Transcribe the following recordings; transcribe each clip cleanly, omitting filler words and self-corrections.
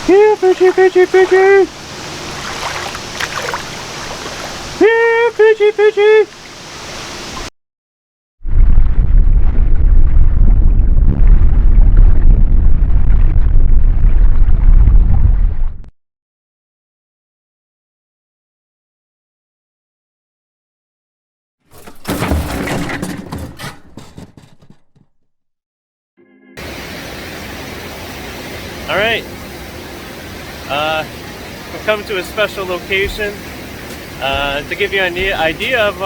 Yeah, fishy, fishy, fishy. Yeah, fishy, fishy. All right. We're coming to a special location to give you an idea of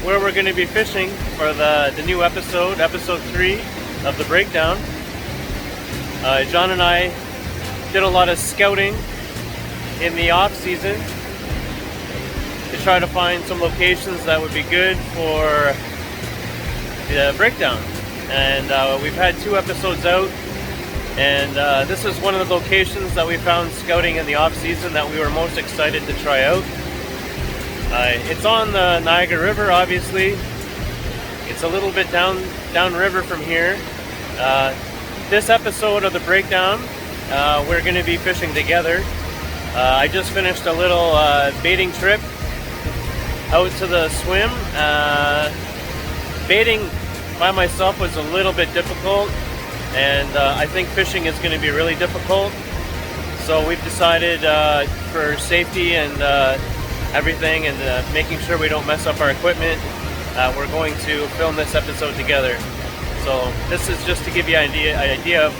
where we're going to be fishing for the new episode 3 of the breakdown. John and I did a lot of scouting in the off season to try to find some locations that would be good for the breakdown, and we've had 2 episodes out. And this is one of the locations that we found scouting in the off season that we were most excited to try out. It's on the Niagara River, obviously. It's a little bit down river from here. This episode of the breakdown, we're going to be fishing together. I just finished a little baiting trip out to the swim. Baiting by myself was a little bit difficult. And I think fishing is going to be really difficult. So we've decided for safety and everything, and making sure we don't mess up our equipment, we're going to film this episode together. So this is just to give you an idea of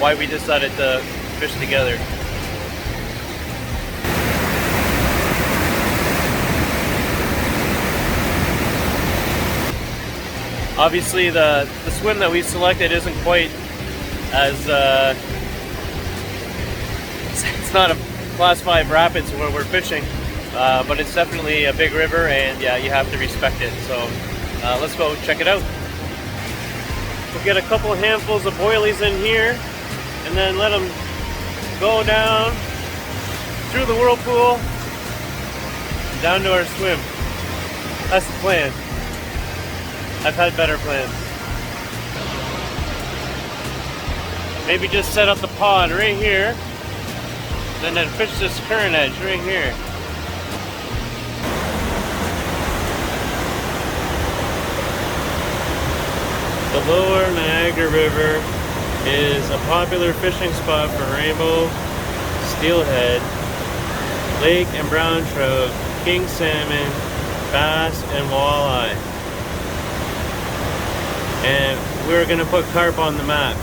why we decided to fish together. Obviously, the swim that we selected isn't quite as it's not a class 5 rapids where we're fishing, but it's definitely a big river, and yeah, you have to respect it. So let's go check it out. We'll get a couple handfuls of boilies in here, and then let them go down through the whirlpool down to our swim. That's the plan. I've had better plans. Maybe just set up the pod right here, and then fish this current edge right here. The lower Niagara River is a popular fishing spot for rainbow, steelhead, lake and brown trout, king salmon, bass, and walleye. And we're going to put carp on the map.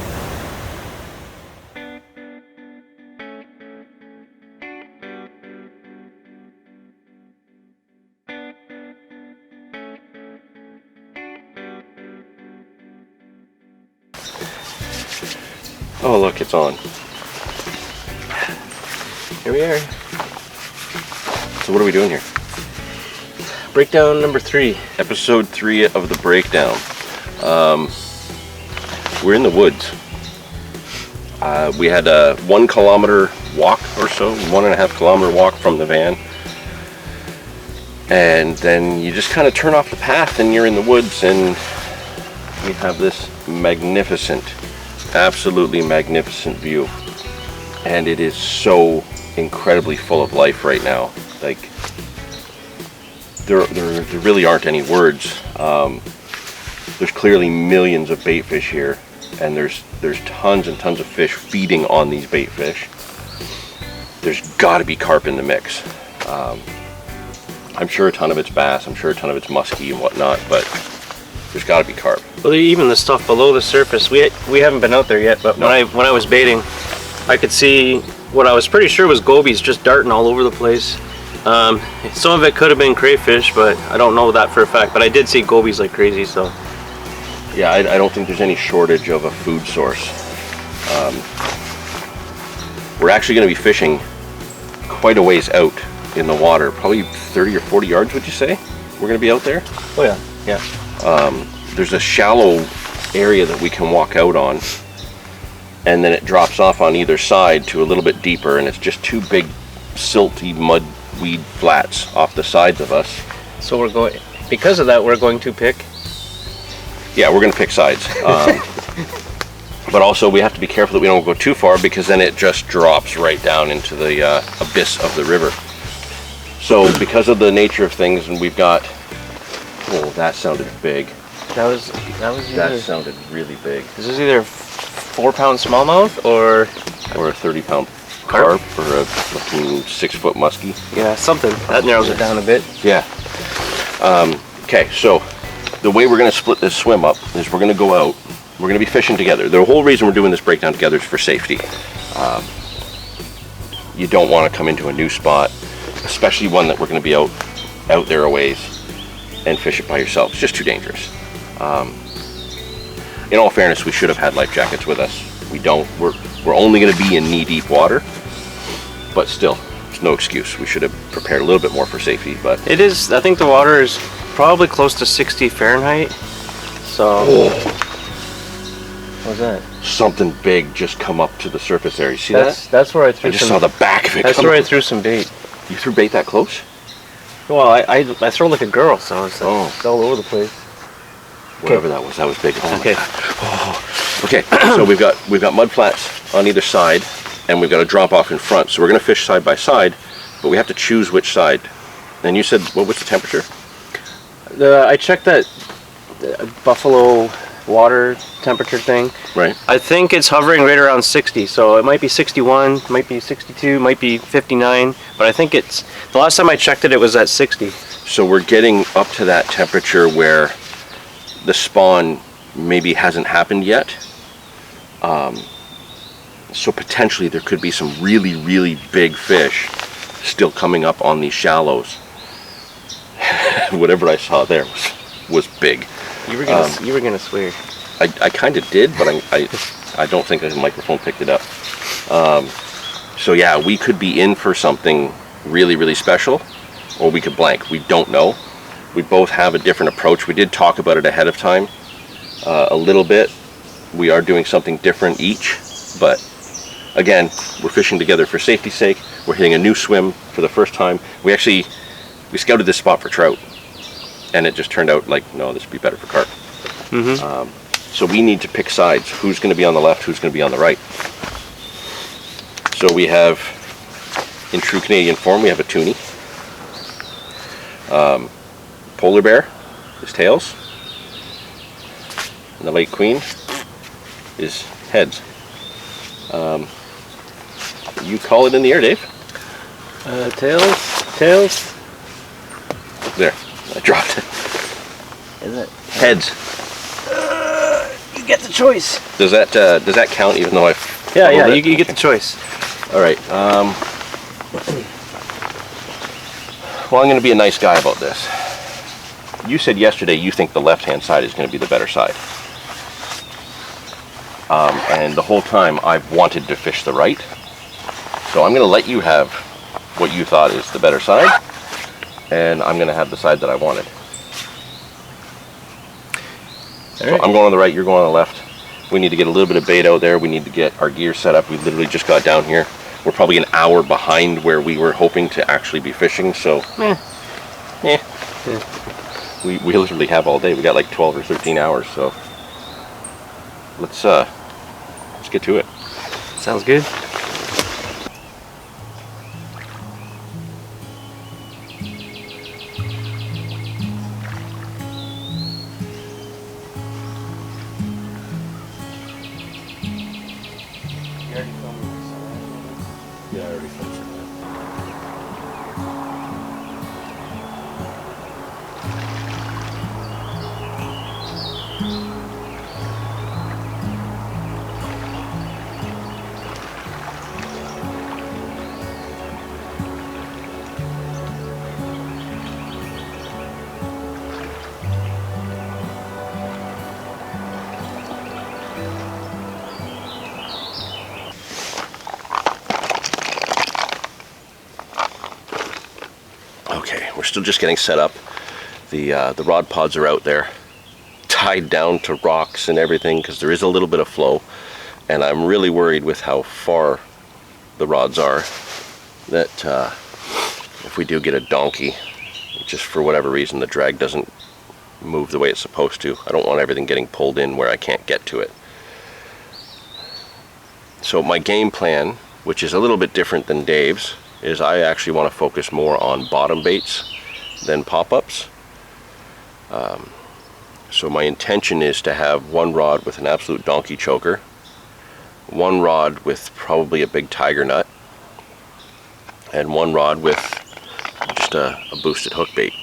Oh look, it's on. Here we are. So what are we doing here? Breakdown number 3. Episode 3 of the breakdown. We're in the woods. We had a 1 kilometer walk or so, 1.5 kilometer walk from the van. And then you just kind of turn off the path and you're in the woods, and we have this magnificent, absolutely magnificent view. And it is so incredibly full of life right now. Like, there really aren't any words. There's clearly millions of bait fish here, and there's tons and tons of fish feeding on these bait fish. There's got to be carp in the mix. I'm sure a ton of it's bass, I'm sure a ton of it's muskie and whatnot, but there's got to be carp. Well, even the stuff below the surface, we haven't been out there yet, but no. when I was baiting, I could see what I was pretty sure was gobies just darting all over the place. Some of it could have been crayfish, but I don't know that for a fact, but I did see gobies like crazy. So yeah, I don't think there's any shortage of a food source. We're actually going to be fishing quite a ways out in the water, probably 30 or 40 yards, would you say? We're going to be out there? Oh yeah. There's a shallow area that we can walk out on, and then it drops off on either side to a little bit deeper, and it's just 2 big silty mud weed flats off the sides of us. So because of that, we're going to pick? Yeah, we're going to pick sides. But also we have to be careful that we don't go too far, because then it just drops right down into the abyss of the river. So because of the nature of things, and we've got, oh, that sounded big. That sounded really big. This is either 4-pound smallmouth or a 30-pound carp, or a fucking 6-foot muskie. Yeah, something. That narrows it down a bit. Yeah. Okay, so the way we're going to split this swim up is we're going to go out. We're going to be fishing together. The whole reason we're doing this breakdown together is for safety. You don't want to come into a new spot, especially one that we're going to be out there a ways, and fish it by yourself. It's just too dangerous. In all fairness, we should have had life jackets with us. We don't. We're only going to be in knee-deep water, but still, there's no excuse. We should have prepared a little bit more for safety. But it is. I think the water is probably close to 60 Fahrenheit. So. What's that? Something big just come up to the surface there. You see that? That's where I threw. I just saw the back of it. That's where I threw some bait. You threw bait that close? Well, I throw like a girl, so it's all over the place. Whatever that was big. Oh okay. Okay. So we've got mud flats on either side, and we've got a drop off in front. So we're going to fish side by side, but we have to choose which side. And you said, what was the temperature? I checked that Buffalo water temperature thing. Right. I think it's hovering right around 60, so it might be 61, might be 62, might be 59, but I think it's, the last time I checked it, it was at 60. So we're getting up to that temperature where the spawn maybe hasn't happened yet. So potentially there could be some really, really big fish still coming up on these shallows. Whatever I saw there was big. You were gonna swear. I kind of did, but I don't think the microphone picked it up. So yeah, we could be in for something really, really special, or we could blank. We don't know. We both have a different approach. We did talk about it ahead of time a little bit. We are doing something different each, but again, we're fishing together for safety's sake. We're hitting a new swim for the first time. We scouted this spot for trout, and it just turned out like, no, this would be better for carp. Mm-hmm. So we need to pick sides. Who's going to be on the left, who's going to be on the right. So we have, in true Canadian form, we have a toonie. Polar bear is tails. And the lake queen is heads. You call it in the air, Dave. Tails. There, I dropped it. Is it? Heads. You get the choice. Does that count even though I... Yeah, you get the choice. All right. Well, I'm going to be a nice guy about this. You said yesterday you think the left-hand side is going to be the better side. And the whole time I've wanted to fish the right. So I'm going to let you have what you thought is the better side. And I'm going to have the side that I wanted. So I'm going on the right, you're going on the left. We need to get a little bit of bait out there. We need to get our gear set up. We literally just got down here. We're probably an hour behind where we were hoping to actually be fishing, so we literally have all day. We got like 12 or 13 hours, so let's get to it. Sounds good. Yeah, I already filmed it. Okay, we're still just getting set up. The rod pods are out there, tied down to rocks and everything, because there is a little bit of flow, and I'm really worried with how far the rods are that if we do get a donkey, just for whatever reason the drag doesn't move the way it's supposed to. I don't want everything getting pulled in where I can't get to it. So my game plan, which is a little bit different than Dave's, is I actually want to focus more on bottom baits than pop-ups. So my intention is to have one rod with an absolute donkey choker, one rod with probably a big tiger nut, and one rod with just a boosted hook bait.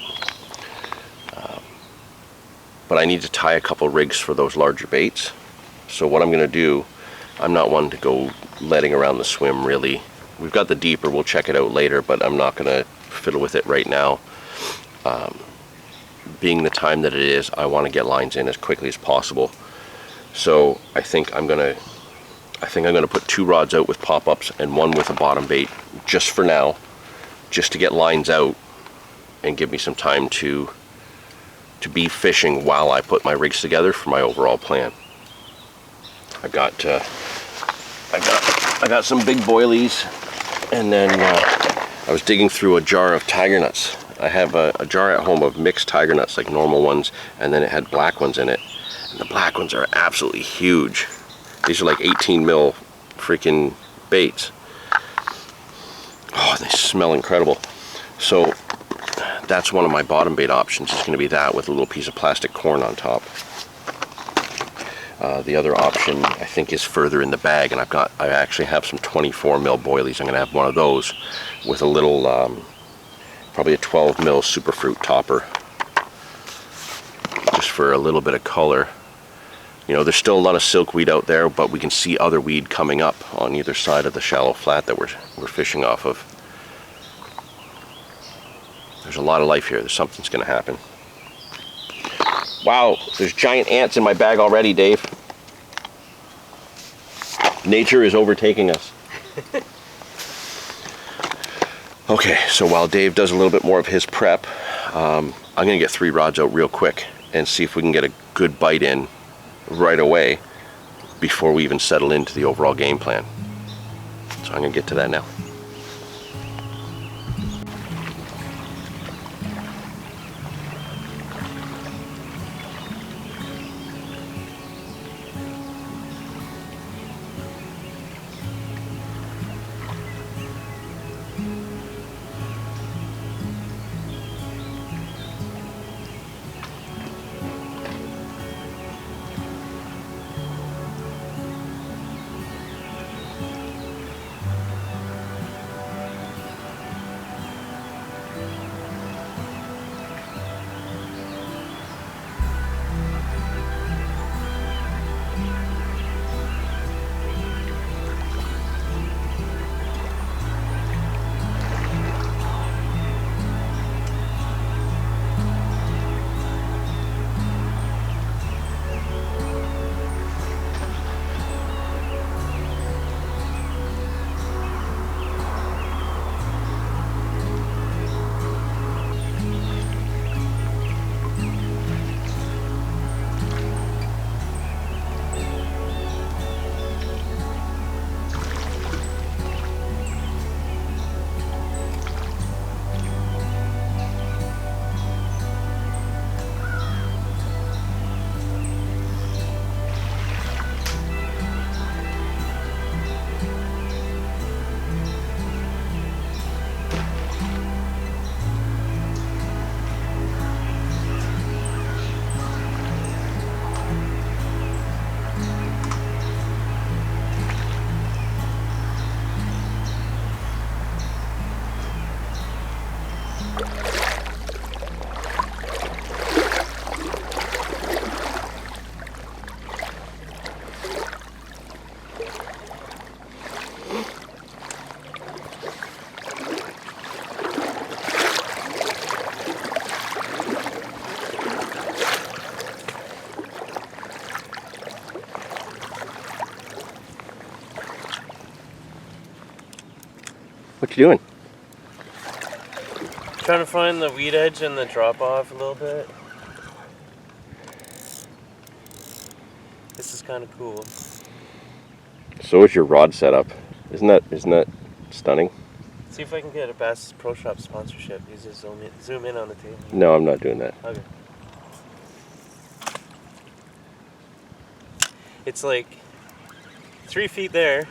But I need to tie a couple rigs for those larger baits. So what I'm going to do, I'm not one to go letting around the swim really. We've got the deeper, we'll check it out later, but I'm not going to fiddle with it right now. Being the time that it is, I want to get lines in as quickly as possible. So I think I'm gonna put 2 rods out with pop-ups and one with a bottom bait, just for now, just to get lines out and give me some time to be fishing while I put my rigs together for my overall plan. I got some big boilies, and then I was digging through a jar of tiger nuts. I have a jar at home of mixed tiger nuts, like normal ones, and then it had black ones in it. And the black ones are absolutely huge. These are like 18 mil freaking baits. Oh, they smell incredible. So that's one of my bottom bait options. It's going to be that with a little piece of plastic corn on top. The other option I think is further in the bag, and I actually have some 24 mil boilies. I'm going to have one of those with a little, probably a 12 mil superfruit topper, just for a little bit of color. You know, there's still a lot of silkweed out there, but we can see other weed coming up on either side of the shallow flat that we're fishing off of. There's a lot of life here. Something's going to happen. Wow, there's giant ants in my bag already, Dave. Nature is overtaking us. Okay, so while Dave does a little bit more of his prep, I'm going to get 3 rods out real quick and see if we can get a good bite in right away before we even settle into the overall game plan. So I'm going to get to that now. What you doing? Trying to find the weed edge and the drop off a little bit. This is kind of cool. So is your rod setup. Isn't that stunning? See if I can get a Bass Pro Shop sponsorship. You just zoom in on the table. No, I'm not doing that. Okay. It's like 3 feet there,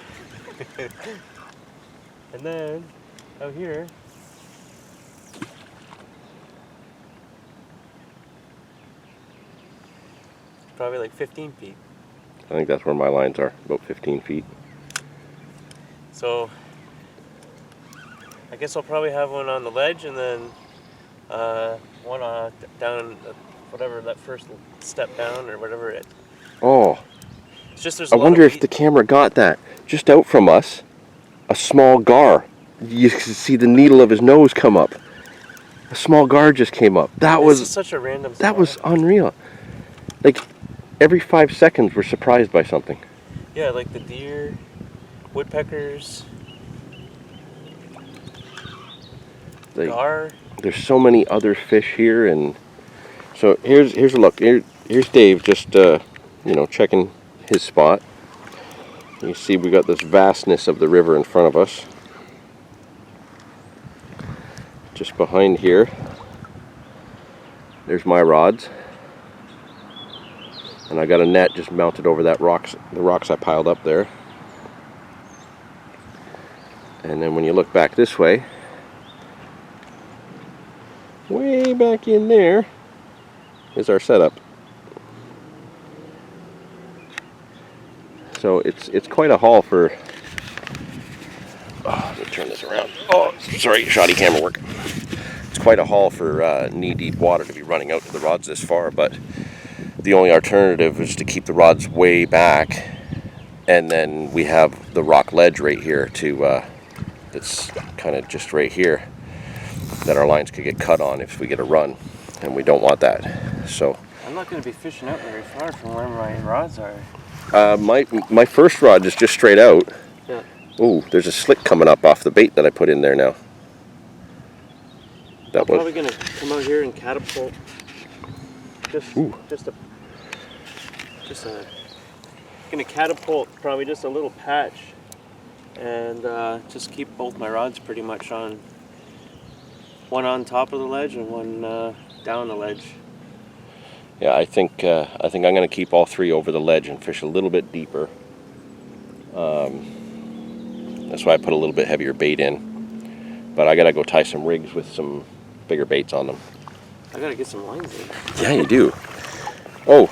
And then out here, probably like 15 feet. I think that's where my lines are, about 15 feet. So I guess I'll probably have one on the ledge and then one down whatever that first step down or whatever it. Oh, It's just there's I a lot wonder of if the camera got that. Just out from us, a small gar. You can see the needle of his nose come up. A small gar just came up. That This is was such a random that spot. was unreal. Like every 5 seconds, we're surprised by something. Yeah, like the deer, woodpeckers, Like, gar. there's so many other fish here, and so here's a look. Here's Dave just checking his spot. You see we got this vastness of the river in front of us. Just behind here, there's my rods, and I got a net just mounted over the rocks I piled up there. And then when you look back this way, way back in there is our setup. So it's quite a haul for. Oh, let me turn this around. Oh, sorry, shoddy camera work. It's quite a haul for knee-deep water to be running out to the rods this far, but the only alternative is to keep the rods way back, and then we have the rock ledge right here to that's kind of just right here that our lines could get cut on if we get a run, and we don't want that. So I'm not going to be fishing out very far from where my rods are. my first rod is just straight out. Yeah. Ooh, there's a slick coming up off the bait that I put in there now. I'm probably going to come out here and catapult. Just a going to catapult probably just a little patch, and just keep both my rods pretty much on. One on top of the ledge and one down the ledge. Yeah, I think I'm going to keep all three over the ledge and fish a little bit deeper. That's why I put a little bit heavier bait in. But I got to go tie some rigs with some bigger baits on them. I got to get some lines in. Yeah, you do. Oh,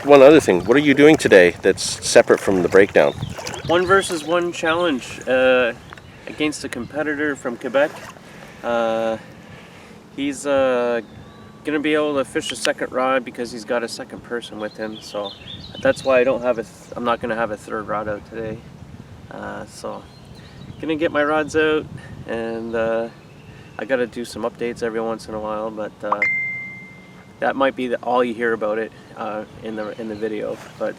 one other thing. What are you doing today that's separate from the breakdown? 1 versus 1 challenge against a competitor from Quebec. He's gonna be able to fish a second rod because he's got a second person with him. So that's why I don't have I'm not gonna have a third rod out today. So gonna get my rods out, and I gotta do some updates every once in a while. But that might be all you hear about it in the video. But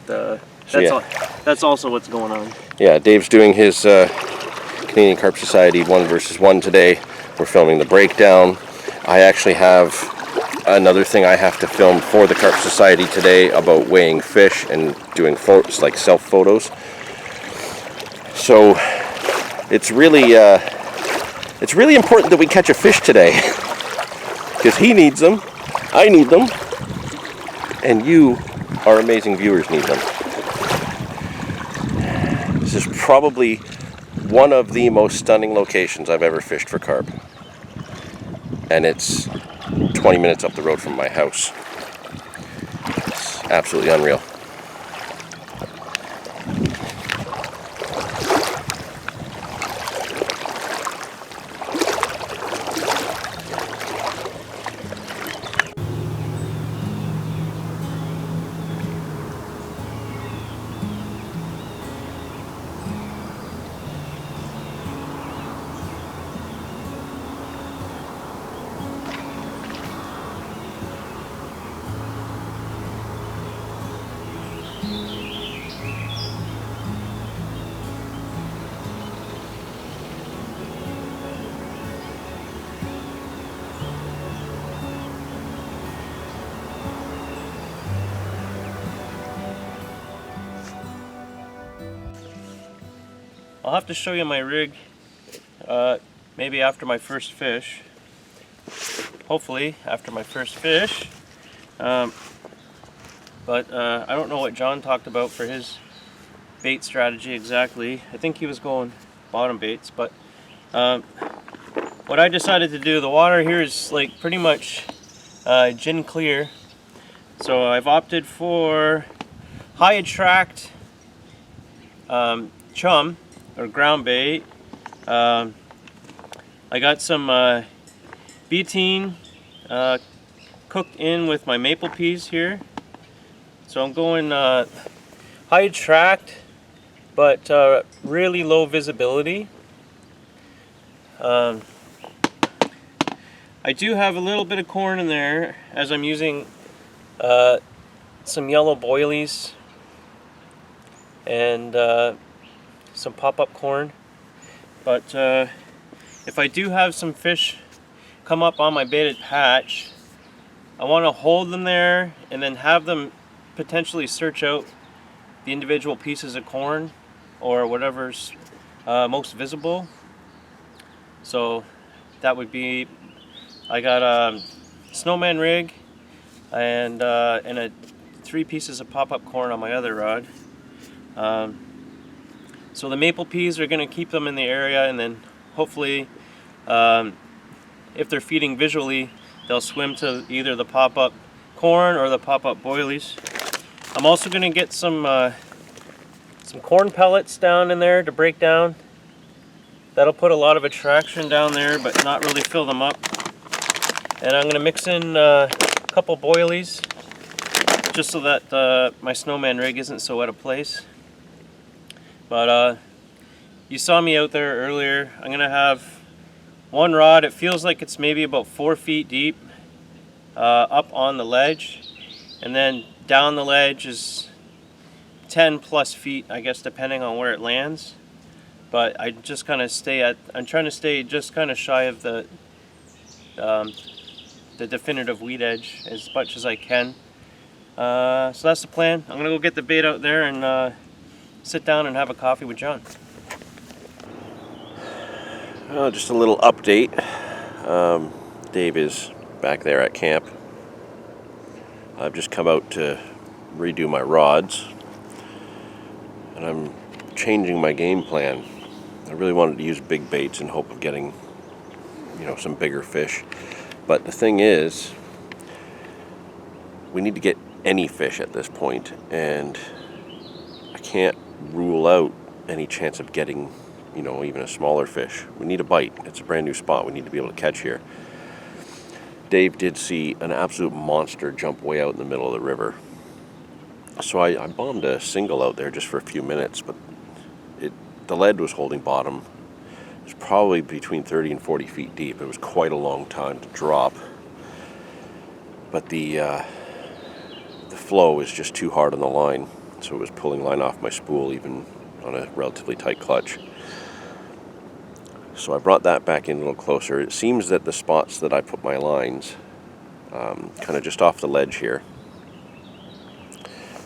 that's also what's going on. Yeah, Dave's doing his Canadian Carp Society 1 versus 1 today. We're filming the breakdown. I actually have another thing I have to film for the Carp Society today about weighing fish and doing photos, like self photos. So it's really important that we catch a fish today, because he needs them, I need them, and you, our amazing viewers, need them. This is probably one of the most stunning locations I've ever fished for carp. And it's 20 minutes up the road from my house. It's absolutely unreal. I'll have to show you my rig maybe after my first fish. Hopefully after my first fish. But I don't know what John talked about for his bait strategy exactly. I think he was going bottom baits, but what I decided to do, the water here is like pretty much gin clear, so I've opted for high attract chum or ground bait. I got some betaine cooked in with my maple peas here, so I'm going high attract but really low visibility. I do have a little bit of corn in there as I'm using some yellow boilies and some pop-up corn, but if I do have some fish come up on my baited patch, I want to hold them there and then have them potentially search out the individual pieces of corn or whatever's most visible. So that would be, I got a snowman rig and 3 pieces of pop-up corn on my other rod. So the maple peas are going to keep them in the area, and then hopefully if they're feeding visually, they'll swim to either the pop-up corn or the pop-up boilies. I'm also going to get some corn pellets down in there to break down. That'll put a lot of attraction down there, but not really fill them up. And I'm going to mix in a couple boilies, just so that my snowman rig isn't so out of place. But you saw me out there earlier. I'm going to have one rod. It feels like it's maybe about 4 feet deep up on the ledge, and then down the ledge is 10 plus feet, I guess, depending on where it lands. But I just kind of I'm trying to stay just kind of shy of the definitive weed edge as much as I can. So that's the plan. I'm gonna go get the bait out there and sit down and have a coffee with John. Just a little update. Dave is back there at camp. I've just come out to redo my rods, and I'm changing my game plan. I really wanted to use big baits in hope of getting, some bigger fish. But the thing is, we need to get any fish at this point, and I can't rule out any chance of getting, even a smaller fish. We need a bite. It's a brand new spot. We need to be able to catch here. Dave did see an absolute monster jump way out in the middle of the river. So I bombed a single out there just for a few minutes, but the lead was holding bottom. It was probably between 30 and 40 feet deep. It was quite a long time to drop. But the flow was just too hard on the line, so it was pulling line off my spool even on a relatively tight clutch. So I brought that back in a little closer. It seems that the spots that I put my lines, kind of just off the ledge here,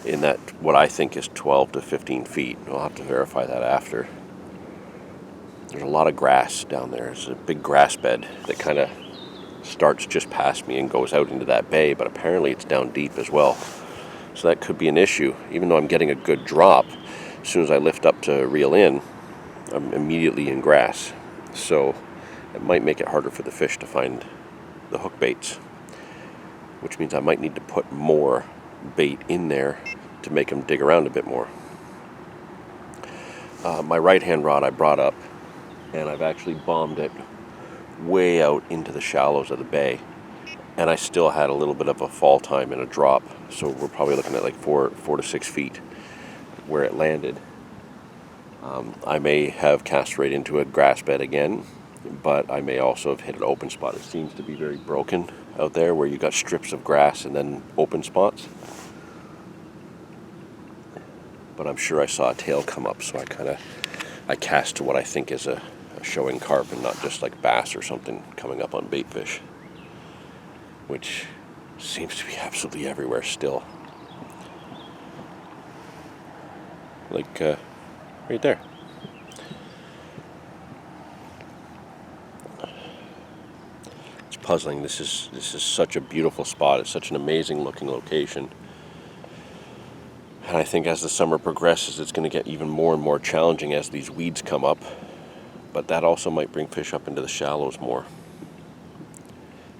in that what I think is 12 to 15 feet. I'll have to verify that after. There's a lot of grass down there. It's a big grass bed that kind of starts just past me and goes out into that bay, but apparently it's down deep as well. So that could be an issue. Even though I'm getting a good drop, as soon as I lift up to reel in, I'm immediately in grass. So it might make it harder for the fish to find the hook baits, which means I might need to put more bait in there to make them dig around a bit more. My right hand rod I brought up, and I've actually bombed it way out into the shallows of the bay, and I still had a little bit of a fall time and a drop, so we're probably looking at like 4 to 6 feet where it landed. I may have cast right into a grass bed again, but I may also have hit an open spot. It seems to be very broken out there, where you got strips of grass and then open spots. But I'm sure I saw a tail come up, so I cast to what I think is a showing carp and not just like bass or something coming up on bait fish, which seems to be absolutely everywhere still. Like right there. It's puzzling. This is such a beautiful spot. It's such an amazing looking location. And I think as the summer progresses, it's going to get even more and more challenging as these weeds come up. But that also might bring fish up into the shallows more.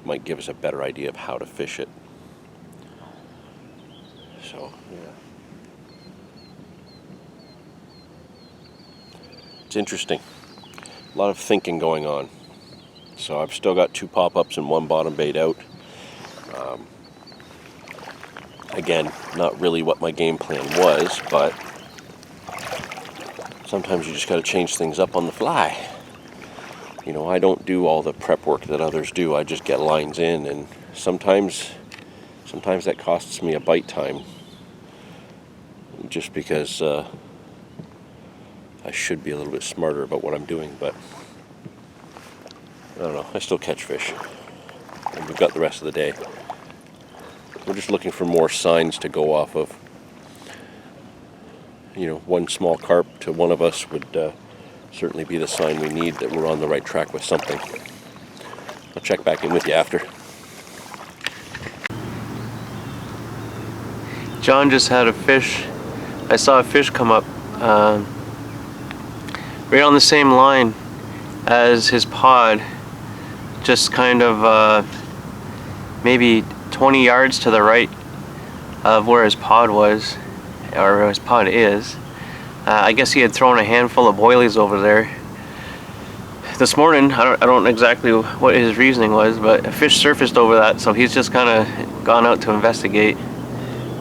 Might give us a better idea of how to fish it. So, yeah. It's interesting. A lot of thinking going on. So I've still got 2 pop-ups and 1 bottom bait out. Again, not really what my game plan was, but sometimes you just got to change things up on the fly. You know, I don't do all the prep work that others do. I just get lines in, and sometimes that costs me a bite time, just because I should be a little bit smarter about what I'm doing. But I don't know. I still catch fish, and we've got the rest of the day. We're just looking for more signs to go off of. You know, 1 small carp to one of us would certainly be the sign we need that we're on the right track with something. I'll check back in with you after. John just had a fish. I saw a fish come up right on the same line as his pod, just kind of maybe 20 yards to the right of where his pod was, or where his pod is. I guess he had thrown a handful of boilies over there. This morning, I don't know exactly what his reasoning was, but a fish surfaced over that, so he's just kind of gone out to investigate.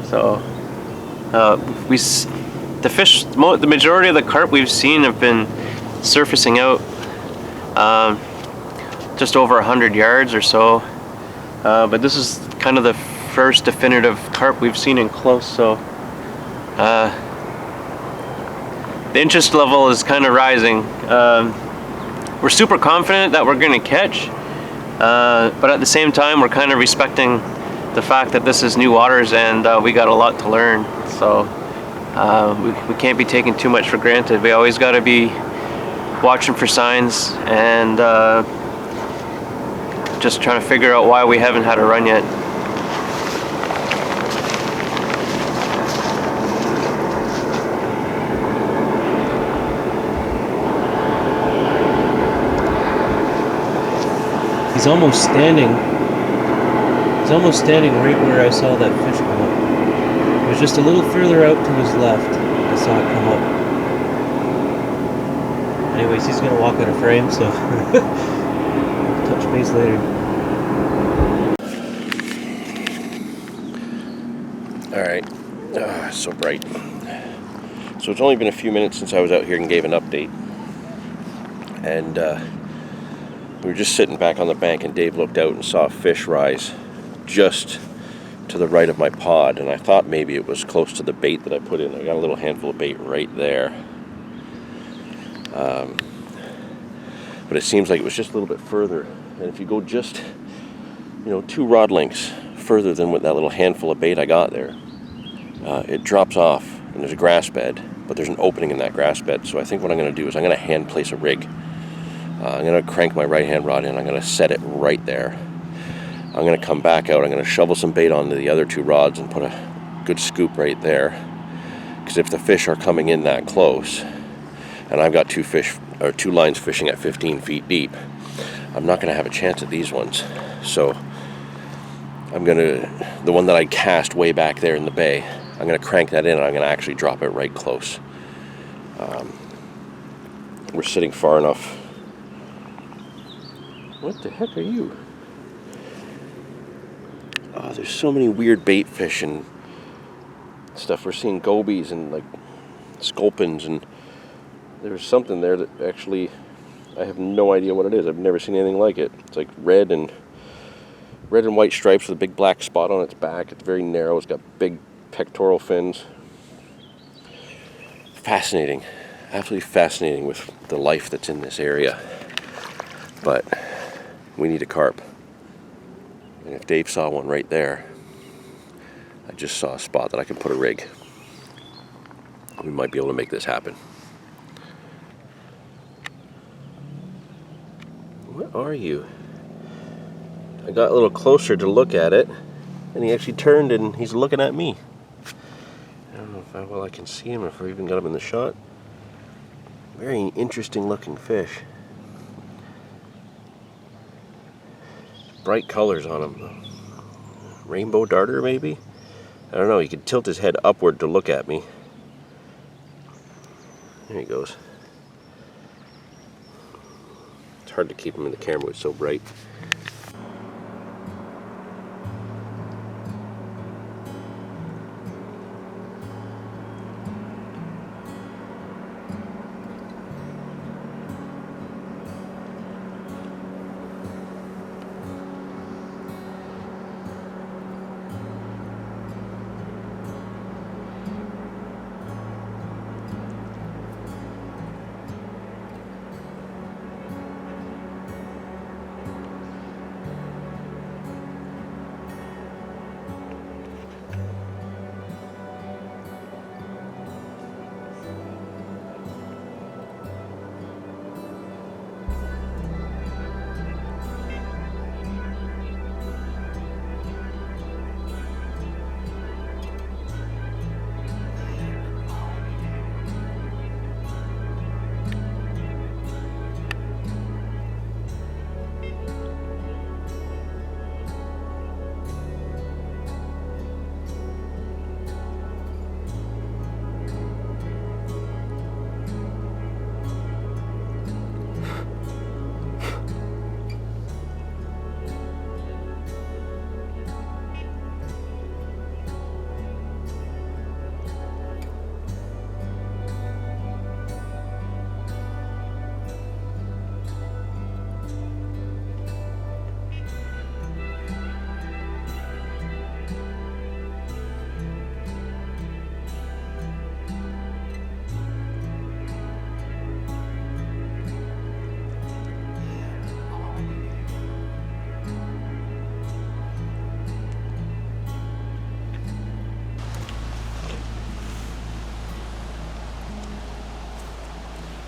So the majority of the carp we've seen have been surfacing out just over 100 yards or so. But this is kind of the first definitive carp we've seen in close, so the interest level is kind of rising. We're super confident that we're going to catch, but at the same time we're kind of respecting the fact that this is new waters and we got a lot to learn. So we can't be taking too much for granted. We always got to be watching for signs and just trying to figure out why we haven't had a run yet. He's almost standing right where I saw that fish come up. It was just a little further out to his left. I saw it come up. Anyways, he's gonna walk out of frame, so touch base later. Alright, so bright. So it's only been a few minutes since I was out here and gave an update. And we were just sitting back on the bank and Dave looked out and saw a fish rise just to the right of my pod, and I thought maybe it was close to the bait that I put in. I got a little handful of bait right there. But it seems like it was just a little bit further. And if you go just, 2 rod lengths further than what that little handful of bait I got there, it drops off and there's a grass bed, but there's an opening in that grass bed. So I think what I'm going to do is I'm going to hand place a rig. I'm going to crank my right hand rod in. I'm going to set it right there. I'm going to come back out. I'm going to shovel some bait onto the other 2 rods and put a good scoop right there. Because if the fish are coming in that close, and I've got 2 lines fishing at 15 feet deep, I'm not going to have a chance at these ones. So the one that I cast way back there in the bay, I'm going to crank that in and I'm going to actually drop it right close. We're sitting far enough. What the heck are you? Oh, there's so many weird bait fish and stuff. We're seeing gobies and like sculpins, and there's something there that actually I have no idea what it is. I've never seen anything like it. It's like red and white stripes with a big black spot on its back. It's very narrow. It's got big pectoral fins. Fascinating. Absolutely fascinating with the life that's in this area. But we need a carp. And if Dave saw one right there, I just saw a spot that I can put a rig. We might be able to make this happen. What are you? I got a little closer to look at it, and he actually turned and he's looking at me. I don't know if I can see him, if I even got him in the shot. Very interesting looking fish. Bright colors on him. Rainbow darter maybe? I don't know, he could tilt his head upward to look at me. There he goes. It's hard to keep him in the camera, it's so bright.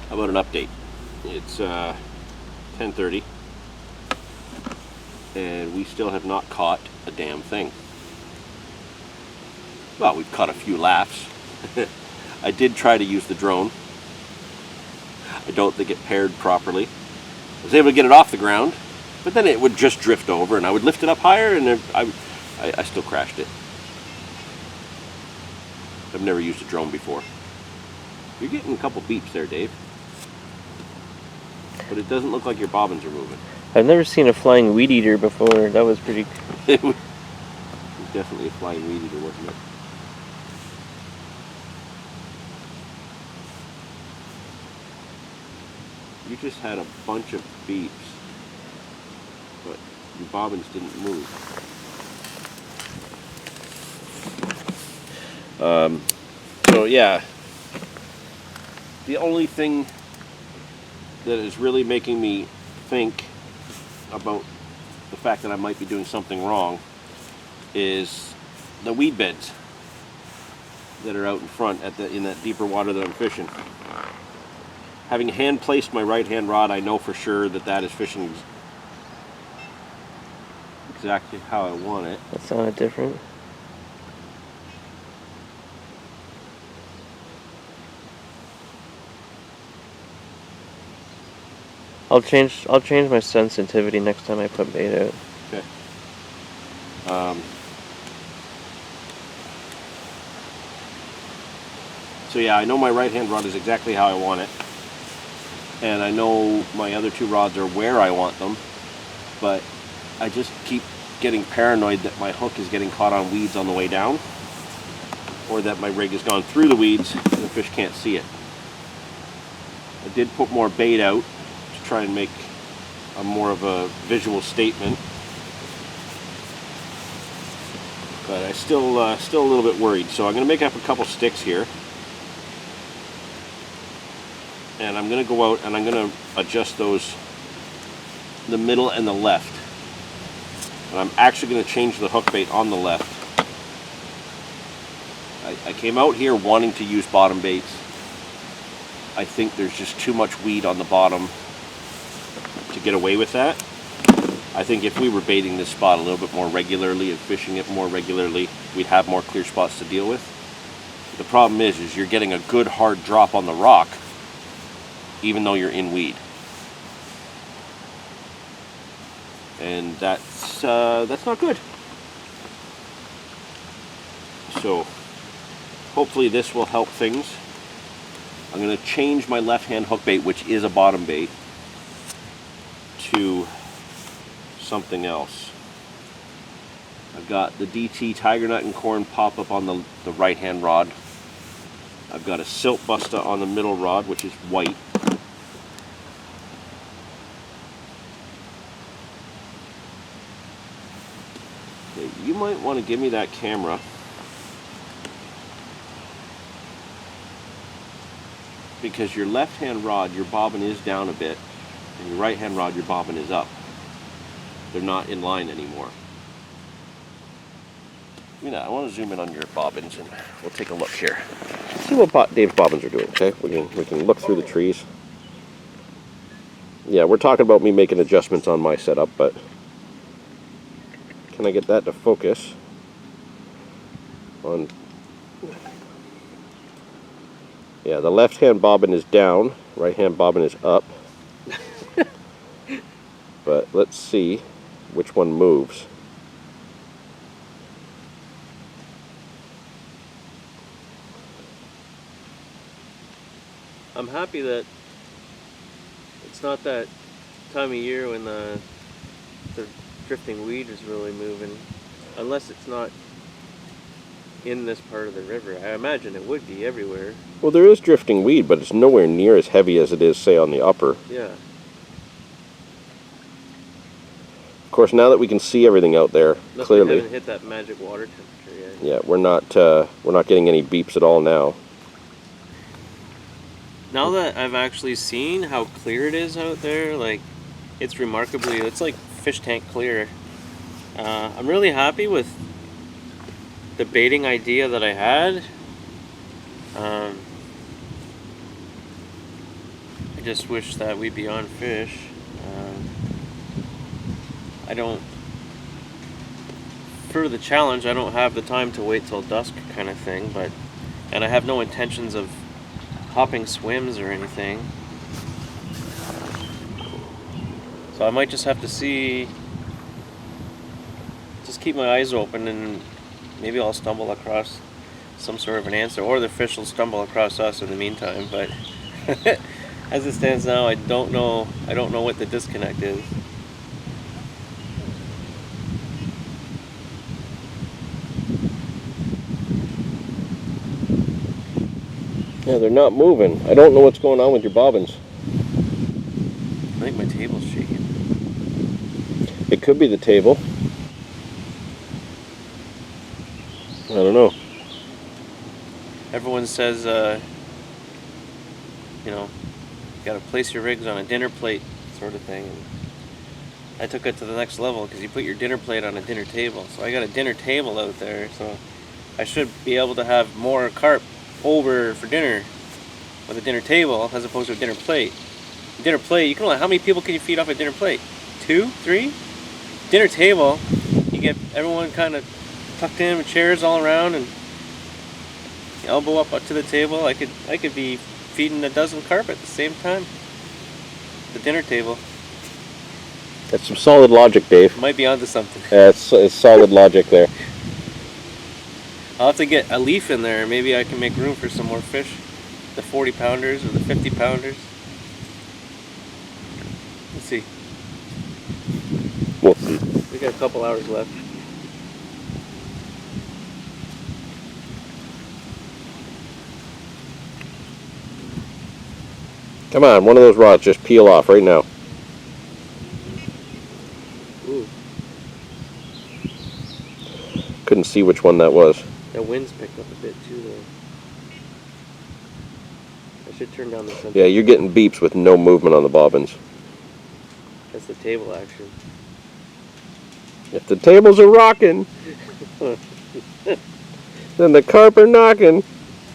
How about an update? It's 10:30 and we still have not caught a damn thing. Well, we've caught a few laughs. I did try to use the drone. I don't think it paired properly. I was able to get it off the ground, but then it would just drift over and I would lift it up higher and I still crashed it. I've never used a drone before. You're getting a couple beeps there, Dave. But it doesn't look like your bobbins are moving. I've never seen a flying weed eater before. That was pretty... It was definitely a flying weed eater, wasn't it? You just had a bunch of beeps, but your bobbins didn't move. So yeah, the only thing that is really making me think about the fact that I might be doing something wrong is the weed beds that are out in front in that deeper water that I'm fishing. Having hand placed my right hand rod, I know for sure that is fishing exactly how I want it. That sounded different. I'll change my sensitivity next time I put bait out. Okay. So yeah, I know my right hand rod is exactly how I want it. And I know my other two rods are where I want them. But I just keep getting paranoid that my hook is getting caught on weeds on the way down. Or that my rig has gone through the weeds and the fish can't see it. I did put more bait out to try and make a more of a visual statement. But I still a little bit worried. So I'm going to make up a couple sticks here. And I'm going to go out and I'm going to adjust those, the middle and the left. And I'm actually going to change the hook bait on the left. I came out here wanting to use bottom baits. I think there's just too much weed on the bottom to get away with that. I think if we were baiting this spot a little bit more regularly and fishing it more regularly, we'd have more clear spots to deal with. The problem is you're getting a good hard drop on the rock, even though you're in weed. And that's not good. So hopefully this will help things. I'm going to change my left-hand hook bait, which is a bottom bait, to something else. I've got the DT Tiger Nut and Corn pop-up on the right-hand rod. I've got a Silt Busta on the middle rod, which is white. Okay, you might want to give me that camera. Because your left-hand rod, your bobbin is down a bit, and your right-hand rod, your bobbin is up. They're not in line anymore. I want to zoom in on your bobbins, and we'll take a look here. See what Dave's bobbins are doing. Okay, we can look through the trees. Yeah, we're talking about me making adjustments on my setup, but can I get that to focus on? Yeah, the left-hand bobbin is down, right-hand bobbin is up. But let's see which one moves. I'm happy that it's not that time of year when the drifting weed is really moving, unless it's not in this part of the river. I imagine it would be everywhere. Well, there is drifting weed, but it's nowhere near as heavy as it is, say, on the upper. Yeah. Of course, now that we can see everything out there clearly, we haven't hit that magic water temperature yet. Yeah, we're not getting any beeps at all now. Now that I've actually seen how clear it is out there, like, it's like fish tank clear. I'm really happy with the baiting idea that I had. I just wish that we'd be on fish. For the challenge, I don't have the time to wait till dusk kind of thing, and I have no intentions of hopping swims or anything. So I might just have to just keep my eyes open, and maybe I'll stumble across some sort of an answer, or the fish will stumble across us in the meantime. But as it stands now, I don't know what the disconnect is. Yeah, they're not moving. I don't know what's going on with your bobbins. I think my table's shaking. It could be the table. I don't know. Everyone says, you gotta place your rigs on a dinner plate sort of thing. And I took it to the next level because you put your dinner plate on a dinner table. So I got a dinner table out there, so I should be able to have more carp over for dinner with a dinner table as opposed to a dinner plate. Dinner plate, how many people can you feed off a dinner plate? 2, 3? Dinner table, you get everyone kind of tucked in with chairs all around and elbow up to the table. I could be feeding a dozen carp at the same time. The dinner table. That's some solid logic, Dave. Might be onto something. Yeah, it's solid logic there. I'll have to get a leaf in there. Maybe I can make room for some more fish. The 40 pounders or the 50 pounders. Let's see. We'll see. We got a couple hours left. Come on, one of those rods just peel off right now. Ooh. Couldn't see which one that was. That wind's picked up a bit too, though. I should turn down the sun. Yeah, you're getting beeps with no movement on the bobbins. That's the table action. If the tables are rocking, then the carp are knocking.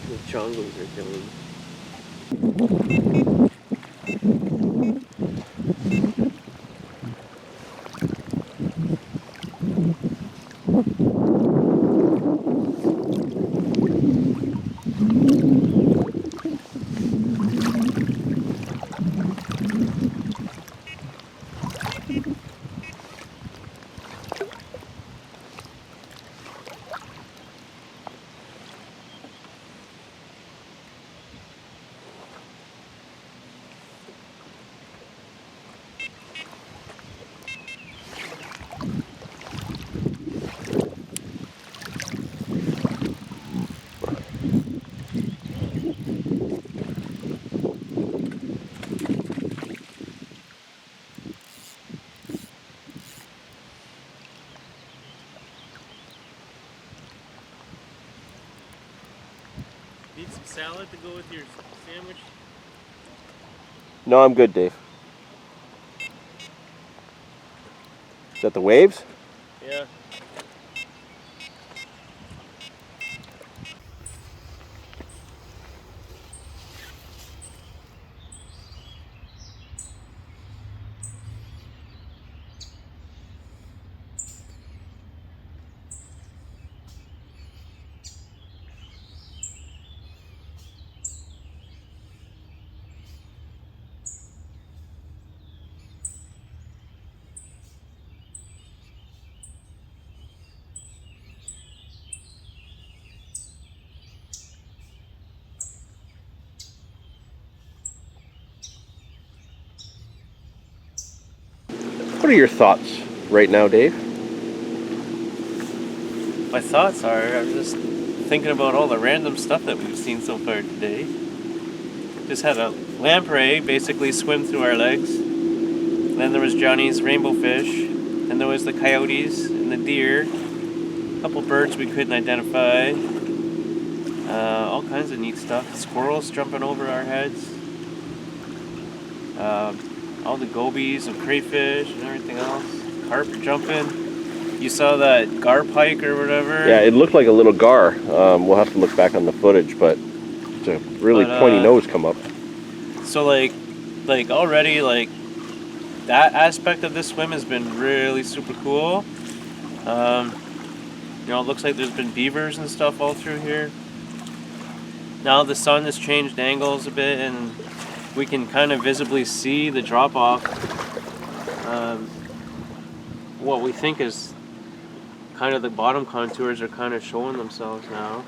The chongos are killing. Need some salad to go with your sandwich? No, I'm good, Dave. Is that the waves? Yeah. What are your thoughts right now, Dave? My thoughts are, I'm just thinking about all the random stuff that we've seen so far today. Just had a lamprey basically swim through our legs. Then there was Johnny's rainbow fish. Then there was the coyotes and the deer. A couple birds we couldn't identify. All kinds of neat stuff. Squirrels jumping over our heads. All the gobies and crayfish and everything else. Carp jumping. You saw that Carp hike or whatever? Yeah, it looked like a little gar. We'll have to look back on the footage, but it's a really pointy nose come up. So like already like that aspect of this swim has been really super cool. You know, it looks like there's been beavers and stuff all through here. Now the sun has changed angles a bit and we can kind of visibly see the drop off. What we think is kind of the bottom contours are kind of showing themselves now.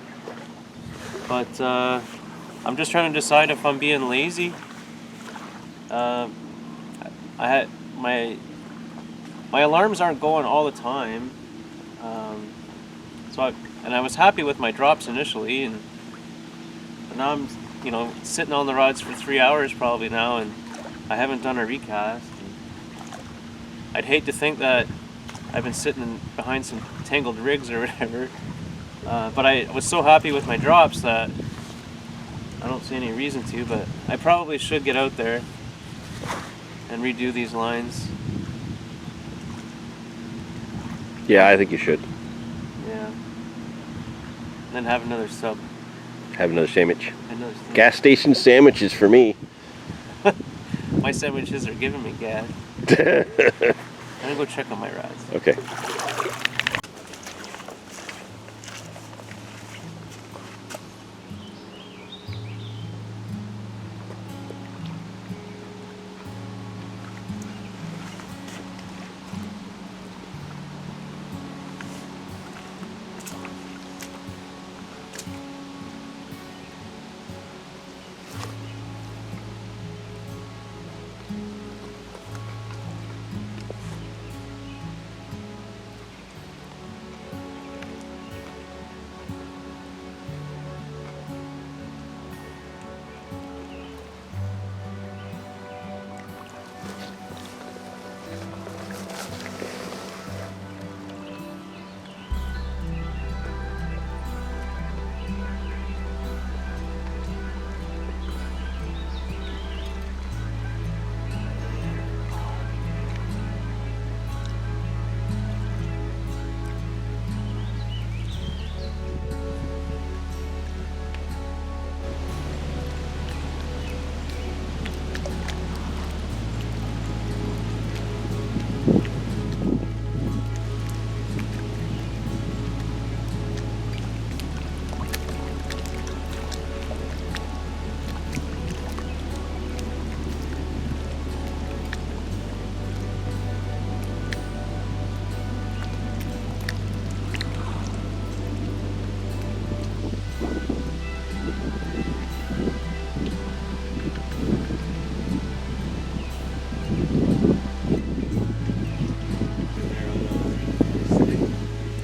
But I'm just trying to decide if I'm being lazy. I had my alarms aren't going all the time. I was happy with my drops initially, and now I'm, you know, sitting on the rods for 3 hours probably now, and I haven't done a recast. I'd hate to think that I've been sitting behind some tangled rigs or whatever, but I was so happy with my drops that I don't see any reason to, but I probably should get out there and redo these lines. Yeah, I think you should. Yeah. Then have another sub. Have another sandwich. Another sandwich. Gas station sandwiches for me. My sandwiches are giving me gas. I'm gonna go check on my rods. Okay.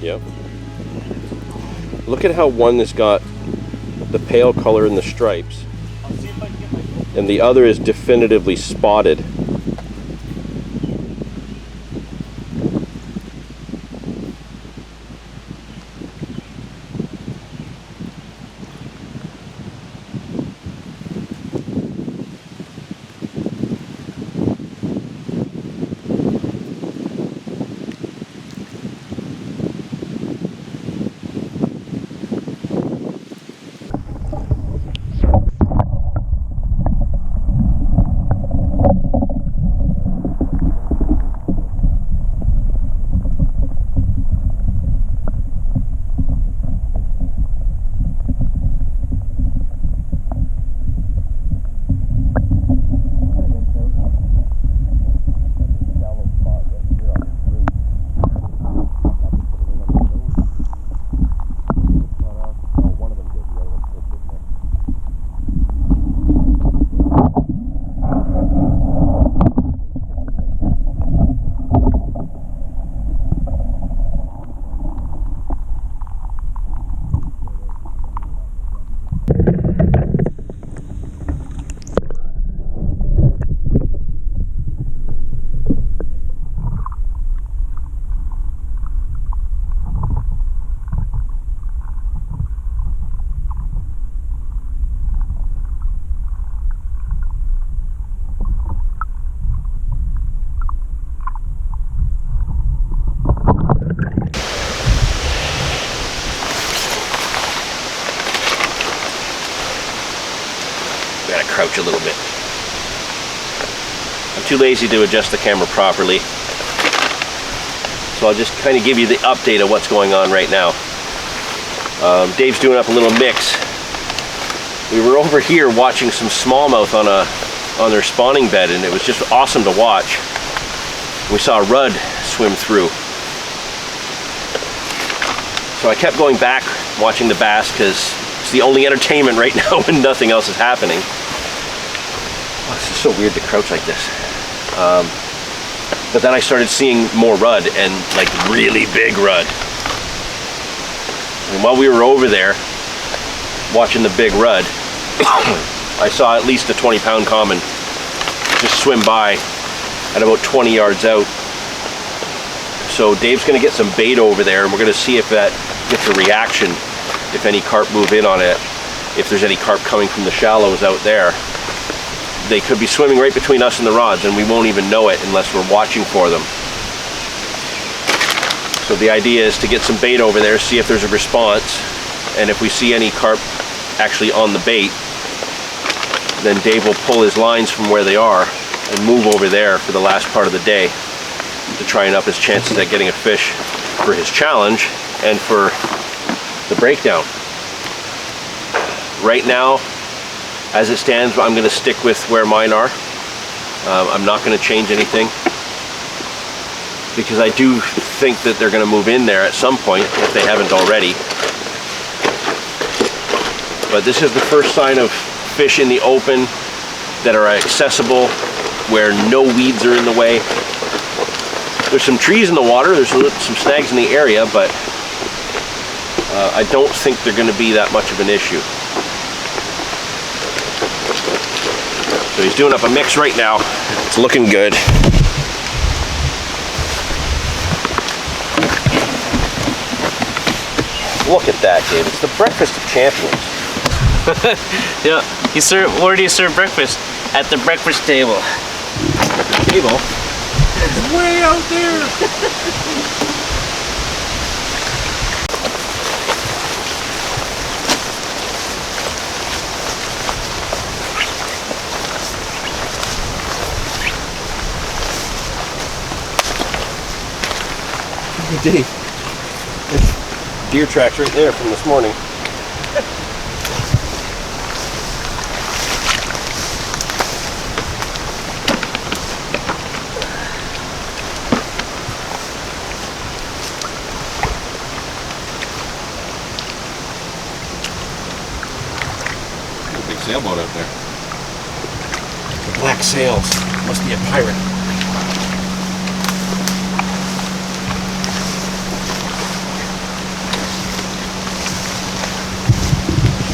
Yep. Look at how one has got the pale color in the stripes, I'll see if I can get my... and the other is definitively spotted. We gotta crouch a little bit. I'm too lazy to adjust the camera properly. So I'll just kind of give you the update of what's going on right now. Dave's doing up a little mix. We were over here watching some smallmouth on their spawning bed, and it was just awesome to watch. We saw a rudd swim through. So I kept going back watching the bass because it's the only entertainment right now when nothing else is happening. Oh, this is so weird to crouch like this. But then I started seeing more rudd, and like really big rudd. And while we were over there watching the big rudd, I saw at least a 20-pound common just swim by at about 20 yards out. So Dave's gonna get some bait over there, and we're gonna see if that gets a reaction, if any carp move in on it, if there's any carp coming from the shallows out there. They could be swimming right between us and the rods, and we won't even know it unless we're watching for them. So the idea is to get some bait over there, see if there's a response, and if we see any carp actually on the bait, then Dave will pull his lines from where they are and move over there for the last part of the day to try and up his chances at getting a fish for his challenge and for the breakdown. Right now, as it stands, I'm going to stick with where mine are. I'm not going to change anything because I do think that they're going to move in there at some point if they haven't already. But this is the first sign of fish in the open that are accessible, where no weeds are in the way. There's some trees in the water, there's some snags in the area, but I don't think they're going to be that much of an issue. So he's doing up a mix right now. It's looking good. Look at that, Dave. It's the breakfast of champions. Yeah, where do you serve breakfast? At the breakfast table. The table? It's way out there. Dave, deer tracks right there from this morning. Big sailboat out there. The black sails. Must be a pirate.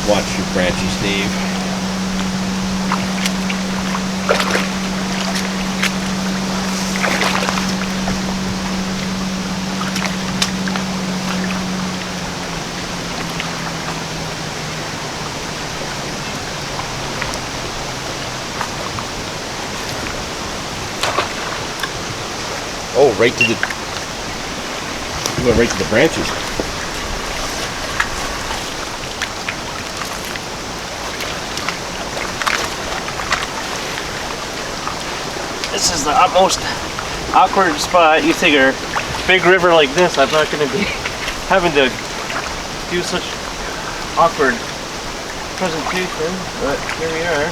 Watch your branches, Dave. Oh, right to the... You went right to the branches. This is the utmost awkward spot. You figure, big river like this, I'm not going to be having to do such awkward presentation, but here we are.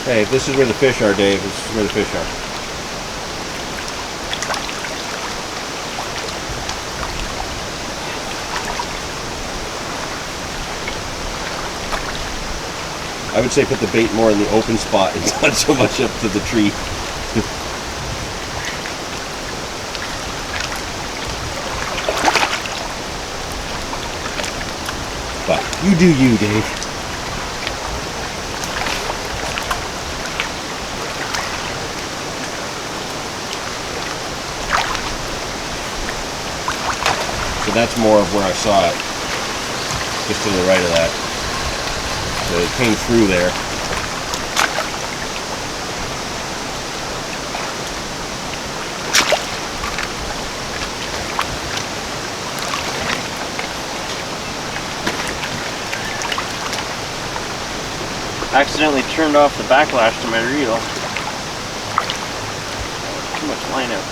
Hey, this is where the fish are, Dave. This is where the fish are. I would say put the bait more in the open spot and not so much up to the tree. But you do you, Dave. So that's more of where I saw it, just to the right of that. So it came through there. accidentally turned off the backlash to my reel. Too much line out.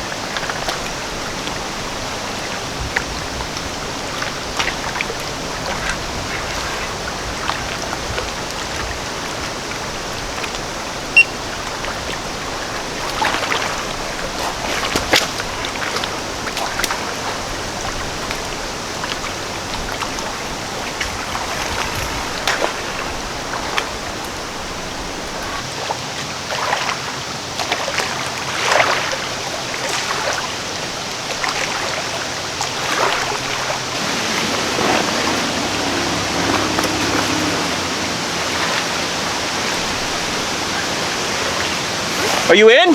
Are you in?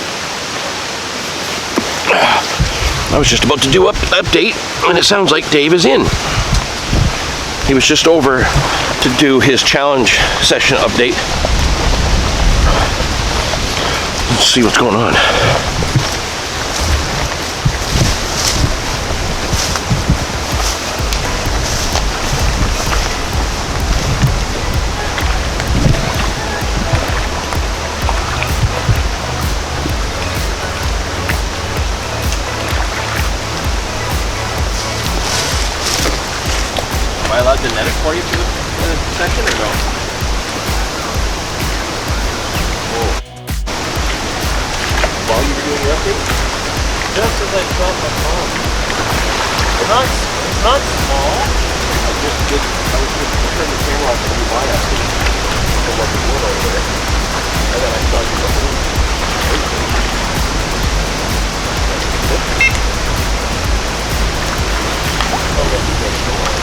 I was just about to do update, and it sounds like Dave is in. He was just over to do his challenge session update. Let's see what's going on. Am I allowed to net it for you for the session or no? Oh. While you were doing your update? Just as I dropped my phone. It's not small. I was just turning the camera off and do my update. So what was going over there. And then I saw you looking. Oh, what you think so long?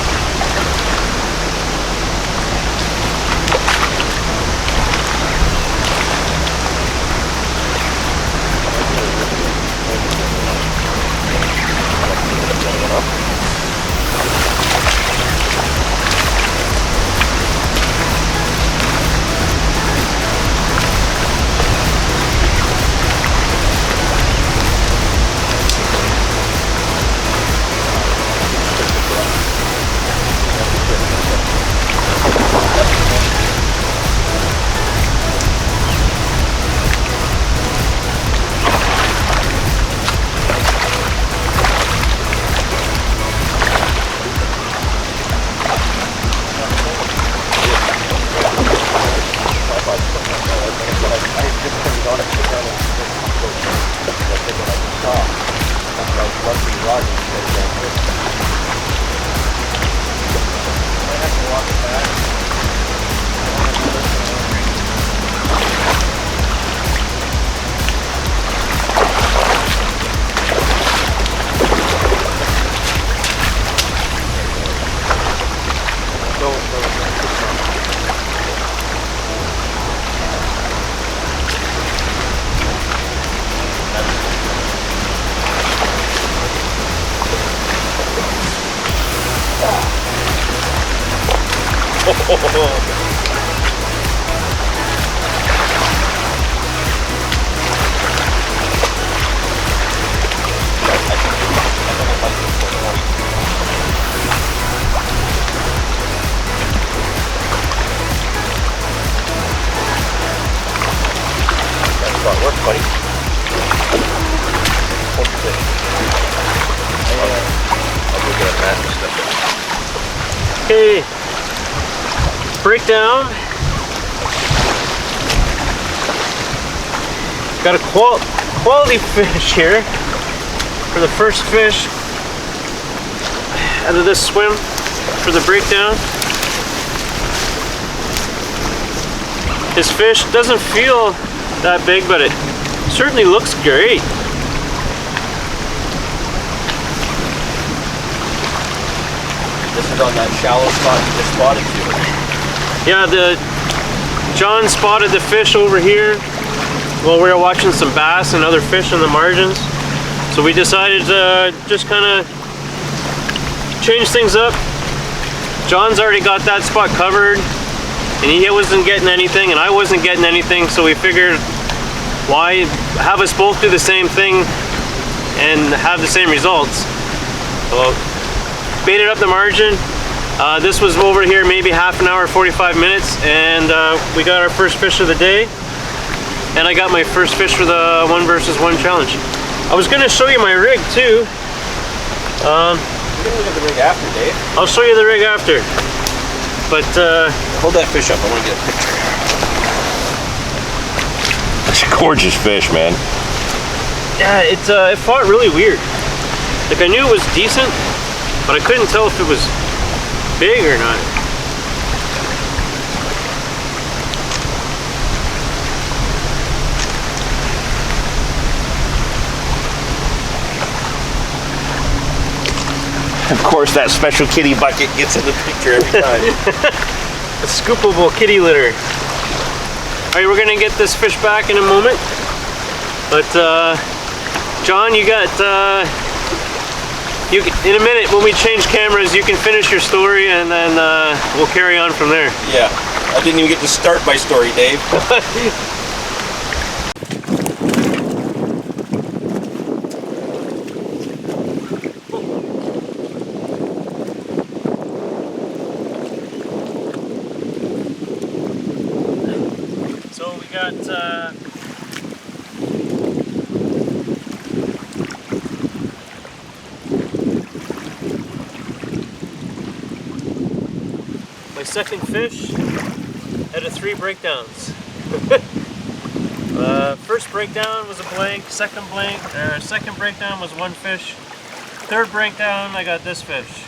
Okay, breakdown. Got a quality fish here for the first fish out of this swim for the breakdown. His fish doesn't feel that big, but it certainly looks great. This is on that shallow spot you just spotted to. Yeah, John spotted the fish over here while we were watching some bass and other fish in the margins. So we decided to just kind of change things up. John's already got that spot covered and he wasn't getting anything and I wasn't getting anything, so we figured why have us both do the same thing and have the same results. So baited up the margin, This was over here maybe half an hour, 45 minutes, and we got our first fish of the day. And I got my first fish for the 1 versus 1 challenge. I was going to show you my rig too. We're gonna look at the rig after, Dave. I'll show you the rig after. But hold that fish up. I want to get a picture. It's a gorgeous fish, man. yeah, it fought really weird. Like, I knew it was decent, but I couldn't tell if it was big or not. Of course, that special kitty bucket gets in the picture every time. A scoopable kitty litter. Alright, we're gonna get this fish back in a moment. But John, you got in a minute when we change cameras, you can finish your story and then we'll carry on from there. Yeah, I didn't even get to start my story, Dave. So we got my second fish out of 3 breakdowns. First breakdown was a blank, second breakdown was 1 fish, third breakdown I got this fish.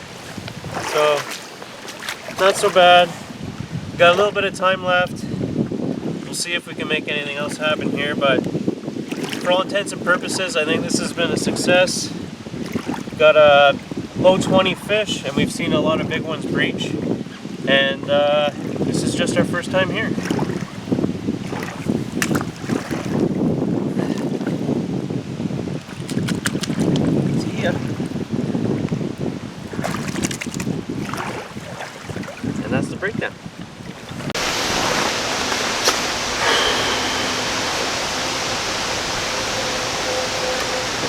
So not so bad. Got a little bit of time left. We'll see if we can make anything else happen here, but for all intents and purposes, I think this has been a success. Got a low 20 fish, and we've seen a lot of big ones breach. And this is just our first time here. See ya. And that's the breakdown.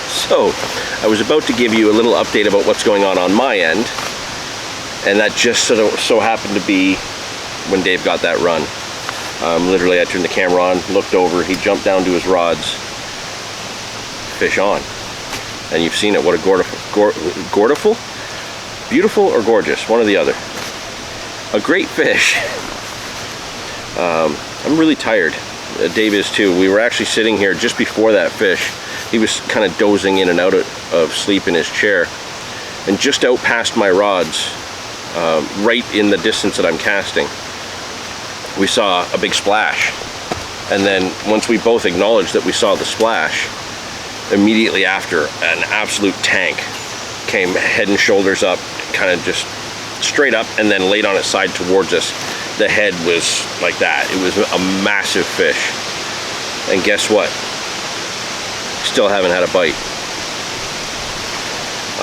So, I was about to give you a little update about what's going on my end, and that just so happened to be when Dave got that run. Literally, I turned the camera on, looked over, he jumped down to his rods, fish on. And you've seen it, what a gortiful? Beautiful or gorgeous, one or the other. A great fish. I'm really tired. Dave is too. We were actually sitting here just before that fish. He was kind of dozing in and out of sleep in his chair. And just out past my rods, right in the distance that I'm casting, we saw a big splash. And then once we both acknowledged that we saw the splash, immediately after, an absolute tank came head and shoulders up, kind of just straight up, and then laid on its side towards us. The head was like that. It was a massive fish. And guess what? Still haven't had a bite.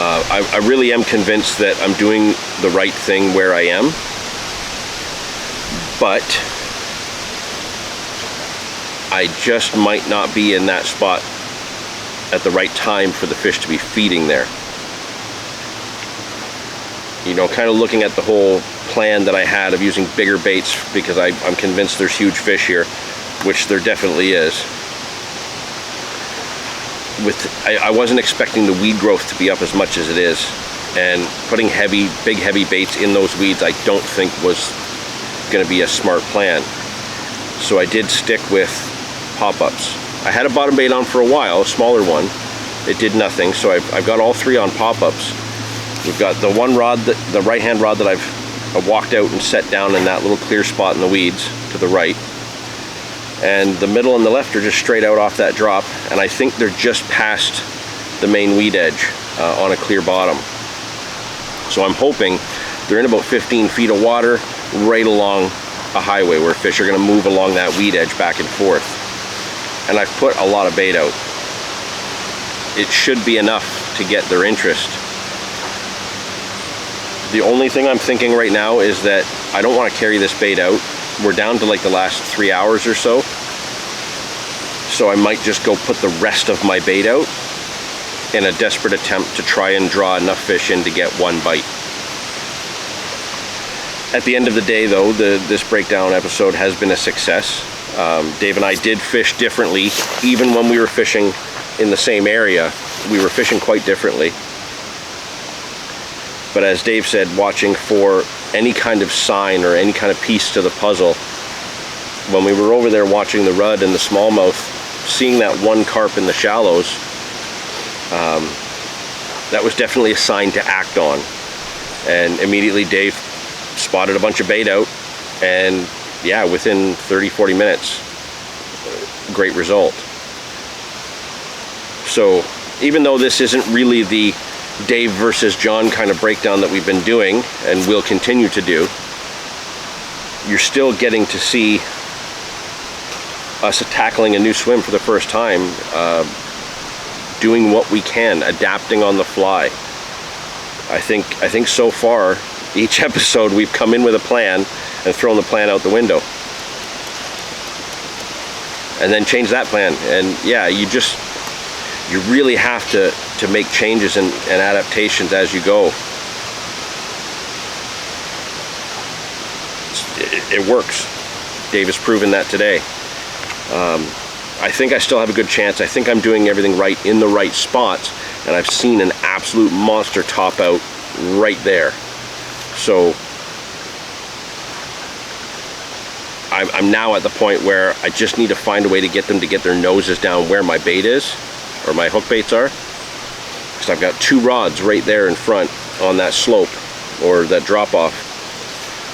I really am convinced that I'm doing the right thing where I am, but I just might not be in that spot at the right time for the fish to be feeding there. You know, kind of looking at the whole plan that I had of using bigger baits, because I'm convinced there's huge fish here, which there definitely is. I wasn't expecting the weed growth to be up as much as it is, and putting big heavy baits in those weeds I don't think was going to be a smart plan. So I did stick with pop-ups. I had a bottom bait on for a while, a smaller one. It did nothing, so I've got all 3 on pop-ups. We've got the one rod, the right-hand rod that I've walked out and set down in that little clear spot in the weeds to the right. And the middle and the left are just straight out off that drop, and I think they're just past the main weed edge on a clear bottom. So I'm hoping they're in about 15 feet of water right along a highway where fish are going to move along that weed edge back and forth. And I've put a lot of bait out. It should be enough to get their interest. The only thing I'm thinking right now is that I don't want to carry this bait out. We're down to like the last 3 hours or so. So I might just go put the rest of my bait out in a desperate attempt to try and draw enough fish in to get 1 bite. At the end of the day, though, this breakdown episode has been a success. Dave and I did fish differently. Even when we were fishing in the same area, we were fishing quite differently. But as Dave said, watching for any kind of sign or any kind of piece to the puzzle, when we were over there watching the rudd and the smallmouth, seeing that one carp in the shallows, that was definitely a sign to act on. And immediately Dave spotted a bunch of bait out, and yeah, within 30-40 minutes, great result. So even though this isn't really the Dave versus John kind of breakdown that we've been doing and will continue to do, you're still getting to see us tackling a new swim for the first time, doing what we can, adapting on the fly. I think so far, each episode we've come in with a plan and thrown the plan out the window. And then change that plan. And yeah, you really have to make changes and adaptations as you go. It works. Dave has proven that today. I think I still have a good chance. I think I'm doing everything right in the right spots, and I've seen an absolute monster top out right there. So I'm now at the point where I just need to find a way to get them to get their noses down where my bait is, or my hook baits are. Because I've got 2 rods right there in front on that slope, or that drop off.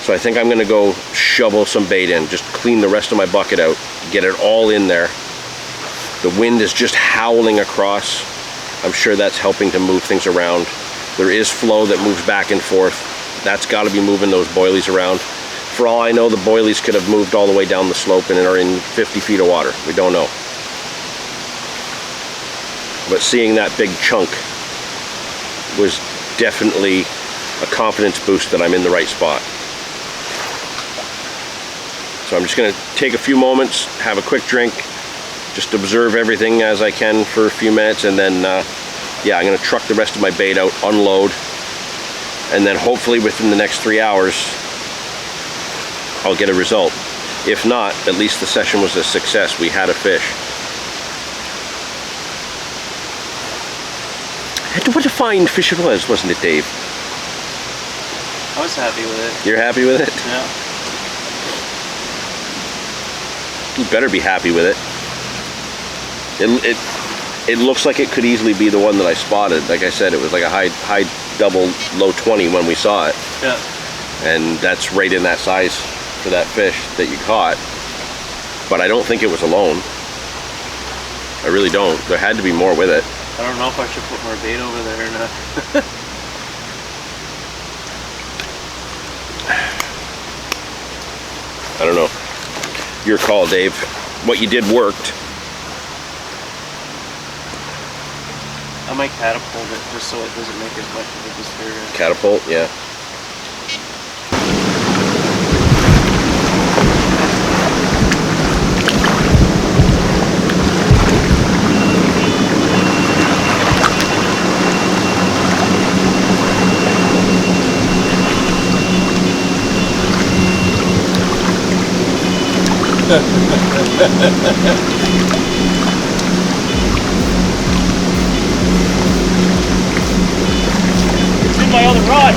So I think I'm gonna go shovel some bait in, just clean the rest of my bucket out, get it all in there. The wind is just howling across. I'm sure that's helping to move things around. There is flow that moves back and forth. That's gotta be moving those boilies around. For all I know, the boilies could have moved all the way down the slope and are in 50 feet of water. We don't know. But seeing that big chunk was definitely a confidence boost that I'm in the right spot. So I'm just gonna take a few moments, have a quick drink, just observe everything as I can for a few minutes, and then yeah, I'm gonna truck the rest of my bait out, unload, and then hopefully within the next 3 hours, I'll get a result. If not, at least the session was a success. We had a fish. What a fine fish it was, wasn't it, Dave? I was happy with it. You're happy with it? Yeah. You better be happy with it. It looks like it could easily be the one that I spotted. Like I said, it was like a high double, low 20 when we saw it. Yeah. And that's right in that size for that fish that you caught. But I don't think it was alone. I really don't. There had to be more with it. I don't know if I should put more bait over there or not. I don't know. Your call, Dave. What you did worked. I might catapult it just so it doesn't make as much of a disturbance. Catapult, yeah. It's in my other rod.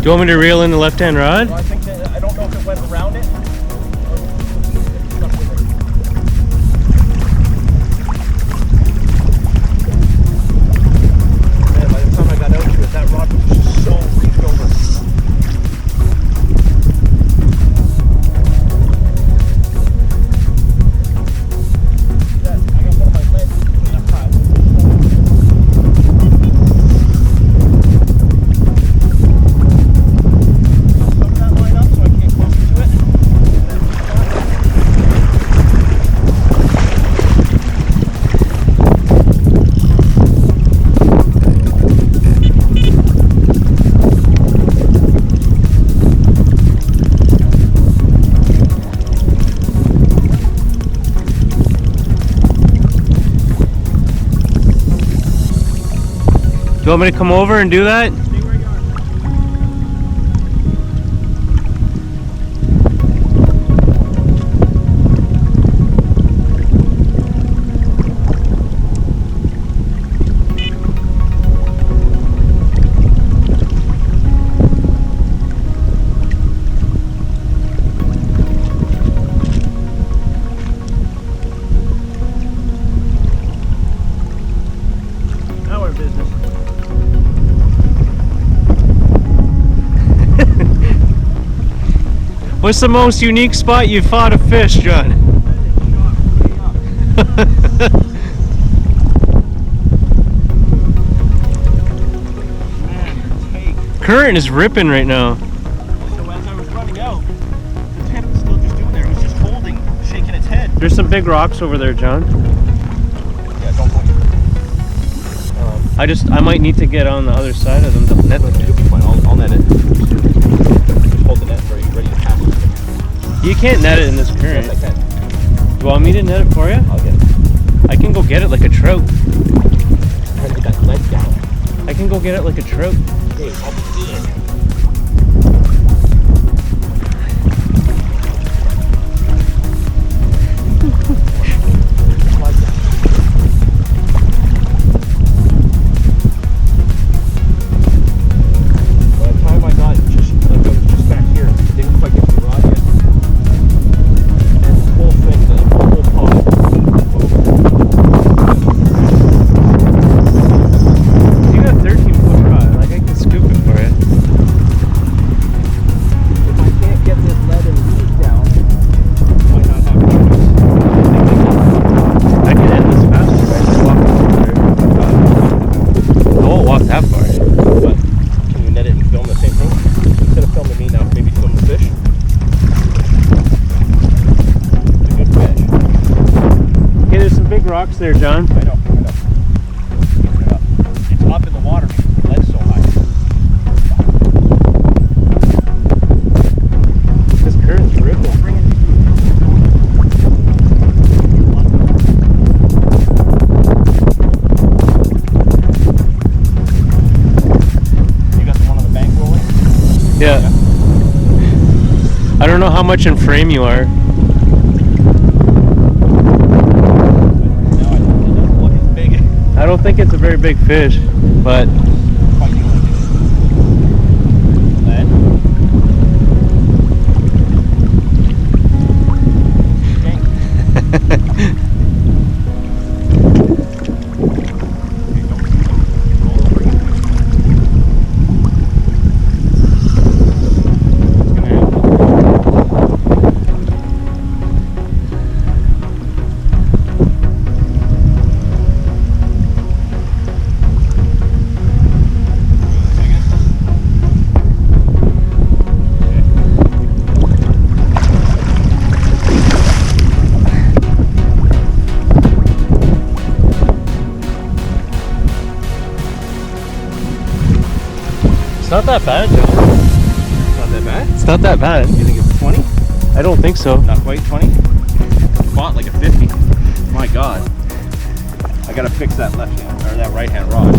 Do you want me to reel in the left-hand rod? Well, I think that, I don't know if it went around it. Man, by the time I got out to it, that rod was just so reached over. Yeah, I got one of my legs way up high. Put that line up so I can get closer to it. Do you want me to come over and do that? Stay where you are. Now we're in business. What's the most unique spot you fought a fish, John? Current is ripping right now. So as I was running out, the tent was still just doing there. It was just holding, shaking its head. There's some big rocks over there, John. Yeah, don't go. I might need to get on the other side of them to net them. You'll be fine. I'll net it. Just hold the net where you're ready to pass it. You can't net it in this current. Yes, I can. Do you want me to net it for you? I'll get it. I can go get it like a trout. I'm trying to get that ledge down. I can go get it like a trout. Hey, I'll be in. By the time I got just, like, I was just back here, didn't quite get the rod yet. And the whole thing, the whole pond. You got 13-foot rod. Like, I can scoop it for you. If I can't get this lead and weed down, I might not have a choice. I can end this faster. I just walk over there. I won't walk that far. But can you net it and film the same thing? Instead of filming me now, maybe film the fish. It's a good fish. Okay, there's some big rocks there, John. I know. It's up in the water because the lead's so high. This current's ripping. Bring it. You got the one on the bank rolling? Yeah. I don't know how much in frame you are. No, it doesn't look as big. I don't think it's a very big fish, but Quite unique. Lead. it's not that bad, John. Not that bad. It's not that bad. You think it's 20? I don't think so. Not quite 20? Fought like a 50. My God. I gotta fix that left hand, or that right hand rod.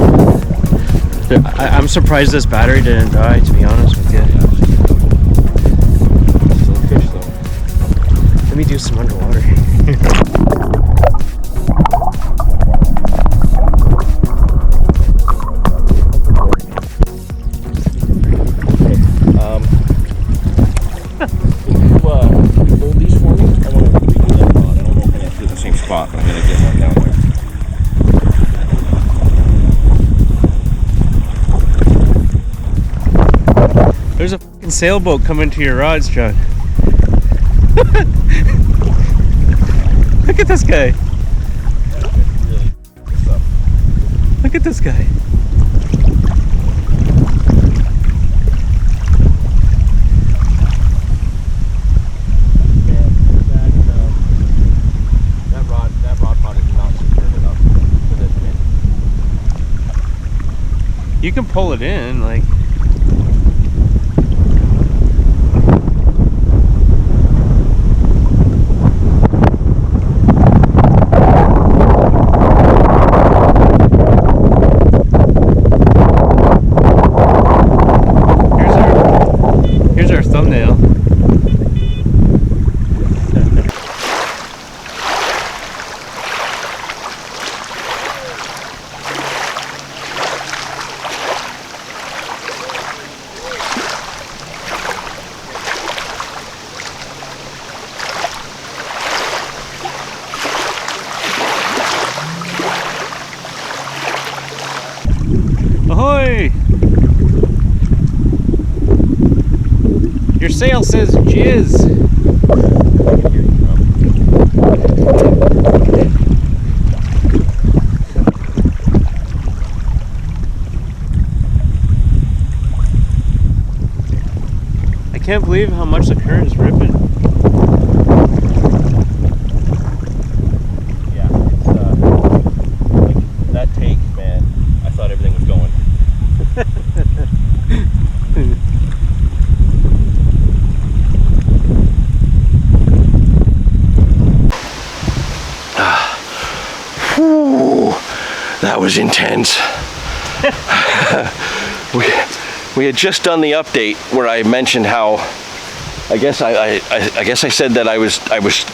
I'm surprised this battery didn't die, to be honest with you. Still a fish though. Let me do some underwater. sailboat come into your rods, John. Look at this guy. Look at this guy. That rod pod is not secured enough for this wind. You can pull it in, like. Here's our thumbnail. Ahoy! Your sail says jizz. I can't believe how much the current is ripping. Yeah, it's like that take, man. I thought everything was going. Whew, that was intense. we had just done the update where I mentioned how I guess I said that I was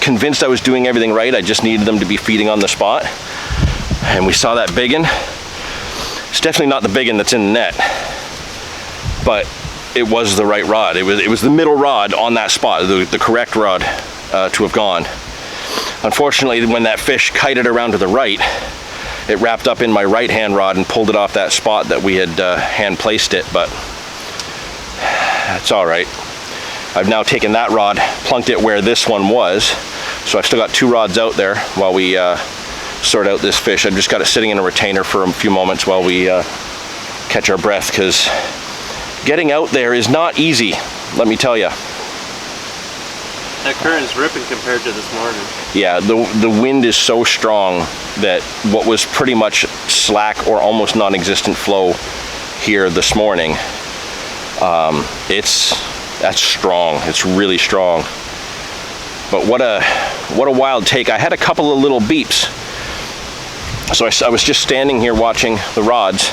convinced I was doing everything right. I just needed them to be feeding on the spot. And we saw that biggin. It's definitely not the biggin that's in the net, but it was the right rod. It was the middle rod on that spot, the correct rod to have gone. Unfortunately, when that fish kited around to the right, it wrapped up in my right hand rod and pulled it off that spot that we had hand placed it, but that's all right. I've now taken that rod, plunked it where this one was, so I've still got two rods out there while we sort out this fish. I've just got it sitting in a retainer for a few moments while we catch our breath, because getting out there is not easy, let me tell you. That current's ripping compared to this morning. Yeah, the wind is so strong that what was pretty much slack or almost non-existent flow here this morning, that's strong. It's really strong. But what a wild take. I had a couple of little beeps. So I was just standing here watching the rods,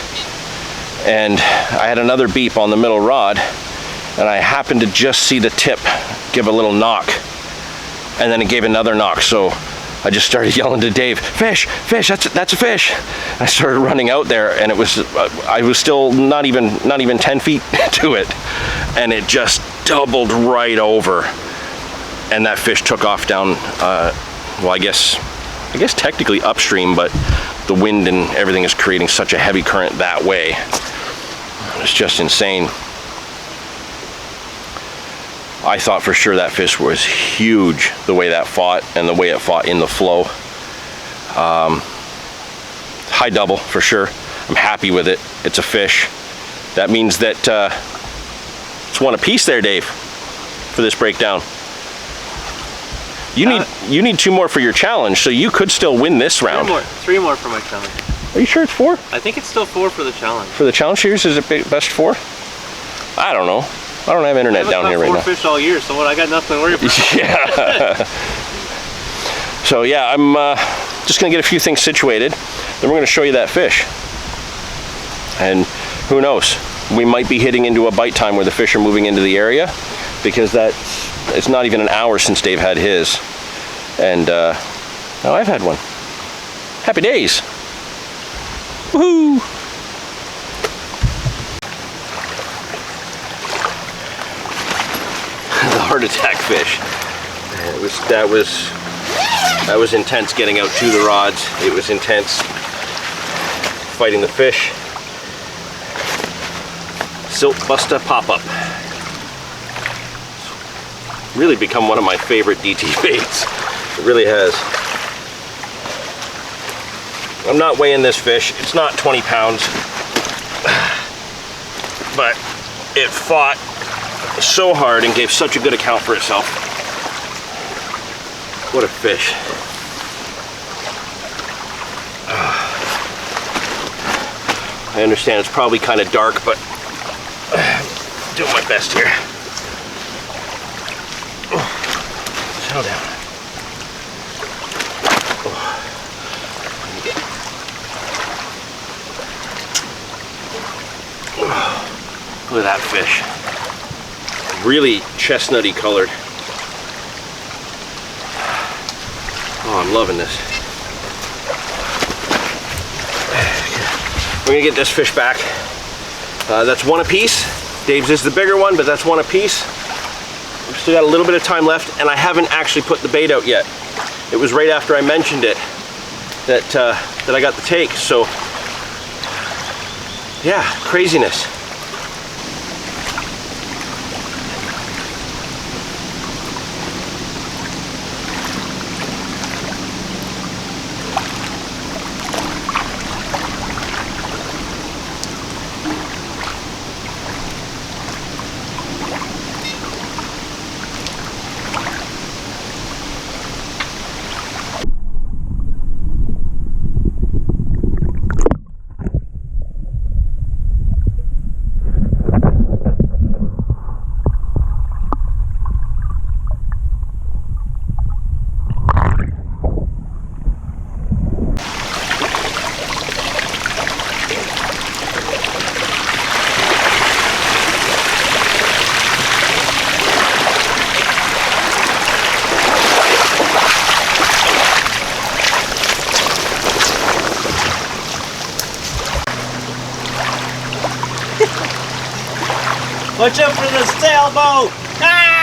and I had another beep on the middle rod, and I happened to just see the tip give a little knock, and then it gave another knock. So I just started yelling to Dave, "Fish, fish! That's a fish!" I started running out there, and I was still not even 10 feet to it, and it just doubled right over, and that fish took off down. Well, I guess technically upstream, but the wind and everything is creating such a heavy current that way. It's just insane. I thought for sure that fish was huge, the way that fought and the way it fought in the flow. High double for sure. I'm happy with it. It's a fish. That means that it's one apiece there, Dave, for this breakdown. You need two more for your challenge, so you could still win this round. Three more for my challenge. Are you sure it's 4? I think it's still 4 for the challenge. For the challenge series, is it best 4? I don't know. I don't have internet down here right now. 4 fish all year, so what? I got nothing to worry about. Yeah. So yeah, I'm just gonna get a few things situated. Then we're gonna show you that fish. And who knows? We might be hitting into a bite time where the fish are moving into the area, because it's not even an hour since Dave had his. And now I've had one. Happy days. Woohoo! The heart attack fish. That was intense getting out to the rods. It was intense fighting the fish. Silt Busta pop-up. really become one of my favorite DT baits. It really has. I'm not weighing this fish. It's not 20 pounds. But it fought so hard and gave such a good account for itself. What a fish. I understand it's probably kind of dark, but I'm doing my best here. Settle down. Look at that fish. Really chestnutty colored. Oh, I'm loving this. We're gonna get this fish back. That's one apiece. Dave's is the bigger one, but that's one apiece. We've still got a little bit of time left, and I haven't actually put the bait out yet. It was right after I mentioned it that I got the take. So, yeah, craziness. Watch out for the sailboat! Ah!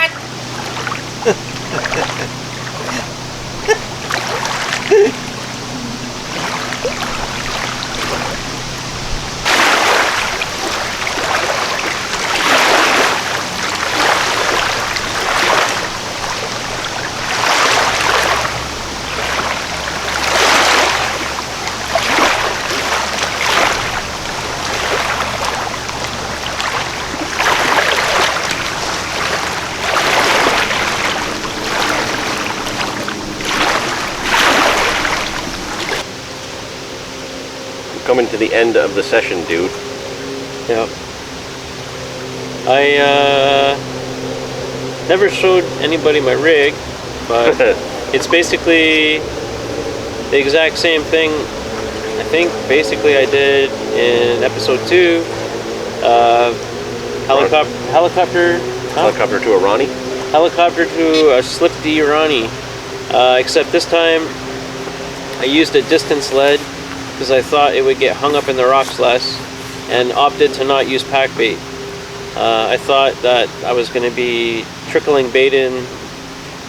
Coming to the end of the session, dude. Yep. I never showed anybody my rig, but it's basically the exact same thing. I think basically I did in episode 2. Helicopter Helicopter to a Ronnie. Helicopter to a Slip D Ronnie. Except this time I used a distance lead because I thought it would get hung up in the rocks less, and opted to not use pack bait. I thought that I was going to be trickling bait in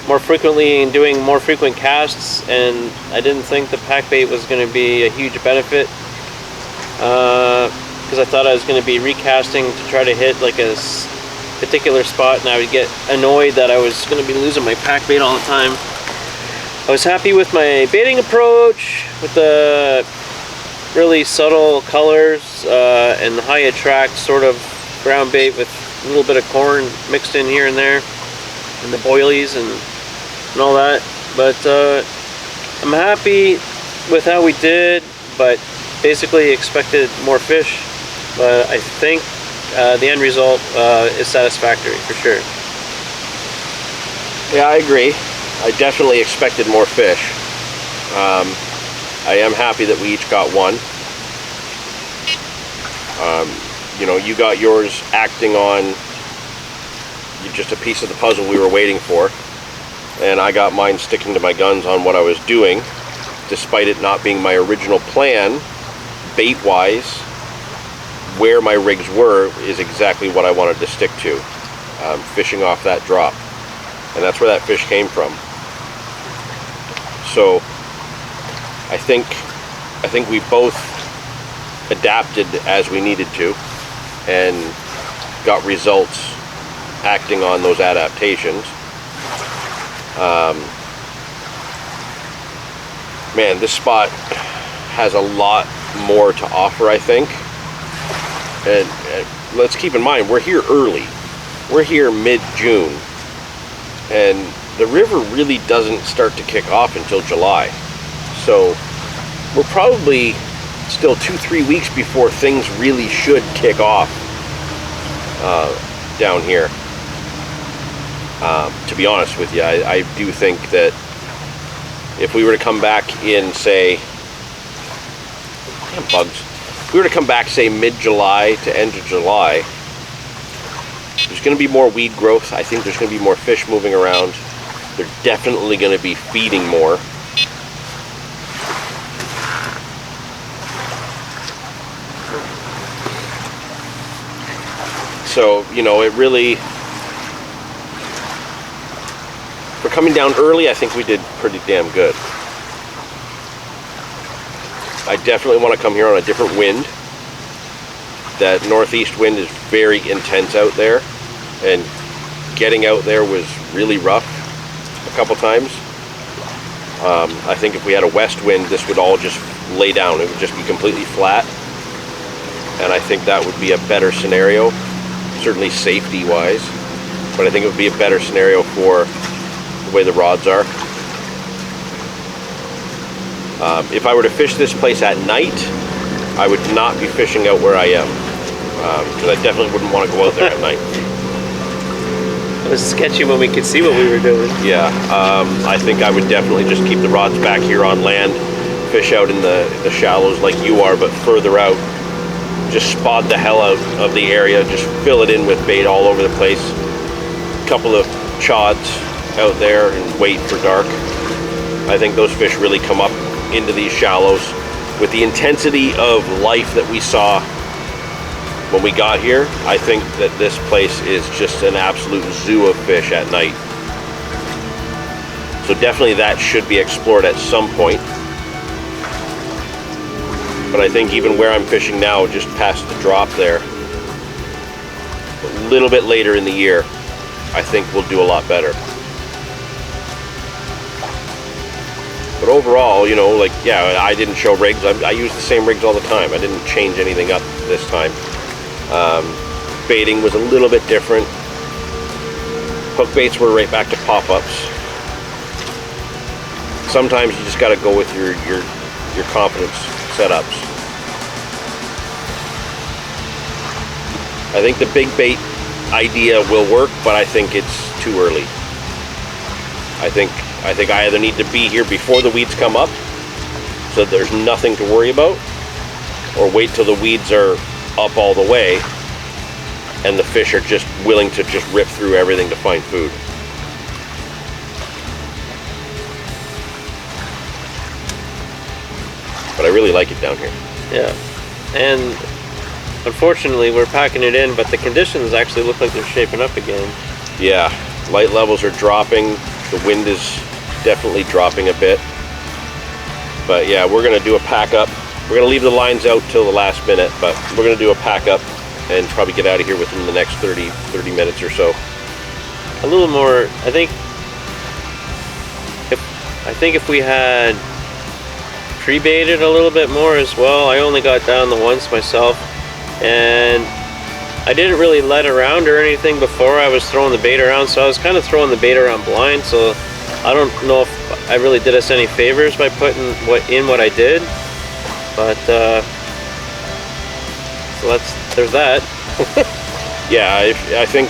more frequently and doing more frequent casts, and I didn't think the pack bait was going to be a huge benefit because I thought I was going to be recasting to try to hit like a particular spot, and I would get annoyed that I was going to be losing my pack bait all the time. I was happy with my baiting approach, with the really subtle colors and high attract sort of ground bait with a little bit of corn mixed in here and there, and the boilies and all that. But I'm happy with how we did, but basically expected more fish. But I think the end result is satisfactory for sure. Yeah, I agree. I definitely expected more fish. I am happy that we each got one. You know, you got yours acting on just a piece of the puzzle we were waiting for, and I got mine sticking to my guns on what I was doing, despite it not being my original plan. Bait-wise, where my rigs were is exactly what I wanted to stick to, fishing off that drop, and that's where that fish came from. So I think we both adapted as we needed to and got results acting on those adaptations. Man, this spot has a lot more to offer, I think. And let's keep in mind, we're here early. We're here mid-June. And the river really doesn't start to kick off until July. So we're probably still 2-3 weeks before things really should kick off down here. To be honest with you, I do think that if we were to come back in, say, bugs, if we were to come back, say, mid-July to end of July, there's going to be more weed growth. I think there's going to be more fish moving around. They're definitely going to be feeding more. So, you know, it really, for coming down early, I think we did pretty damn good. I definitely want to come here on a different wind. That northeast wind is very intense out there, and getting out there was really rough a couple times. I think if we had a west wind, this would all just lay down. It would just be completely flat, and I think that would be a better scenario, certainly safety-wise, but I think it would be a better scenario for the way the rods are. If I were to fish this place at night, I would not be fishing out where I am, because I definitely wouldn't want to go out there at night. It was sketchy when we could see what we were doing. Yeah, I think I would definitely just keep the rods back here on land, fish out in the shallows like you are, but further out. Just spot the hell out of the area, just fill it in with bait all over the place. A couple of chods out there and wait for dark. I think those fish really come up into these shallows. With the intensity of life that we saw when we got here, I think that this place is just an absolute zoo of fish at night. So definitely that should be explored at some point. But I think even where I'm fishing now, just past the drop there, a little bit later in the year, I think we'll do a lot better. But overall, you know, like, yeah, I didn't show rigs. I use the same rigs all the time. I didn't change anything up this time. Baiting was a little bit different. Hook baits were right back to pop-ups. Sometimes you just got to go with your confidence setups. I think the big bait idea will work, but I think it's too early. I think I either need to be here before the weeds come up, so there's nothing to worry about, or wait till the weeds are up all the way and the fish are just willing to just rip through everything to find food. But I really like it down here. Yeah, and unfortunately we're packing it in, but the conditions actually look like they're shaping up again. Yeah, light levels are dropping. The wind is definitely dropping a bit. But yeah, we're gonna do a pack up. We're gonna leave the lines out till the last minute, but we're gonna do a pack up and probably get out of here within the next 30 minutes or so. A little more, I think if we had pre-baited a little bit more as well. I only got down the once myself, and I didn't really let around or anything before I was throwing the bait around, so I was kind of throwing the bait around blind, so I don't know if I really did us any favors by putting what I did, but so there's that. Yeah, I think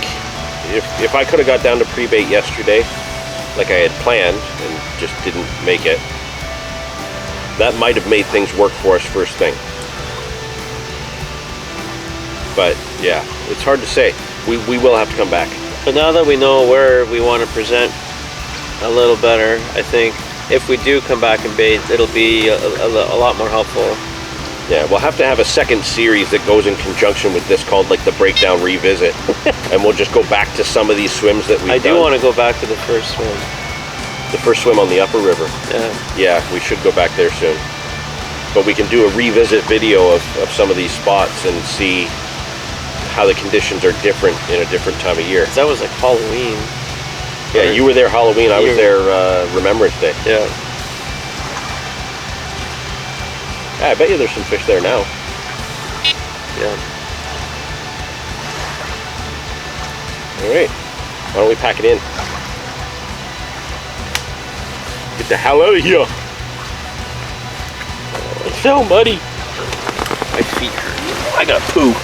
if I could have got down to pre-bait yesterday like I had planned and just didn't make it, that might have made things work for us first thing. But yeah, it's hard to say. We will have to come back. But now that we know where we want to present a little better, I think if we do come back and bait, it'll be a lot more helpful. Yeah, we'll have to have a second series that goes in conjunction with this called like the Breakdown Revisit. And we'll just go back to some of these swims that we've done. I do want to go back to the first swim. The first swim on the upper river. Yeah. Yeah, we should go back there soon. But we can do a revisit video of some of these spots and see how the conditions are different in a different time of year. That was like Halloween. Yeah, you were there Halloween. I was there Remembrance Day. Yeah. Yeah, I bet you there's some fish there now. Yeah. All right. Why don't we pack it in? Get the hell out of here. It's so muddy. My feet hurt. I got poo.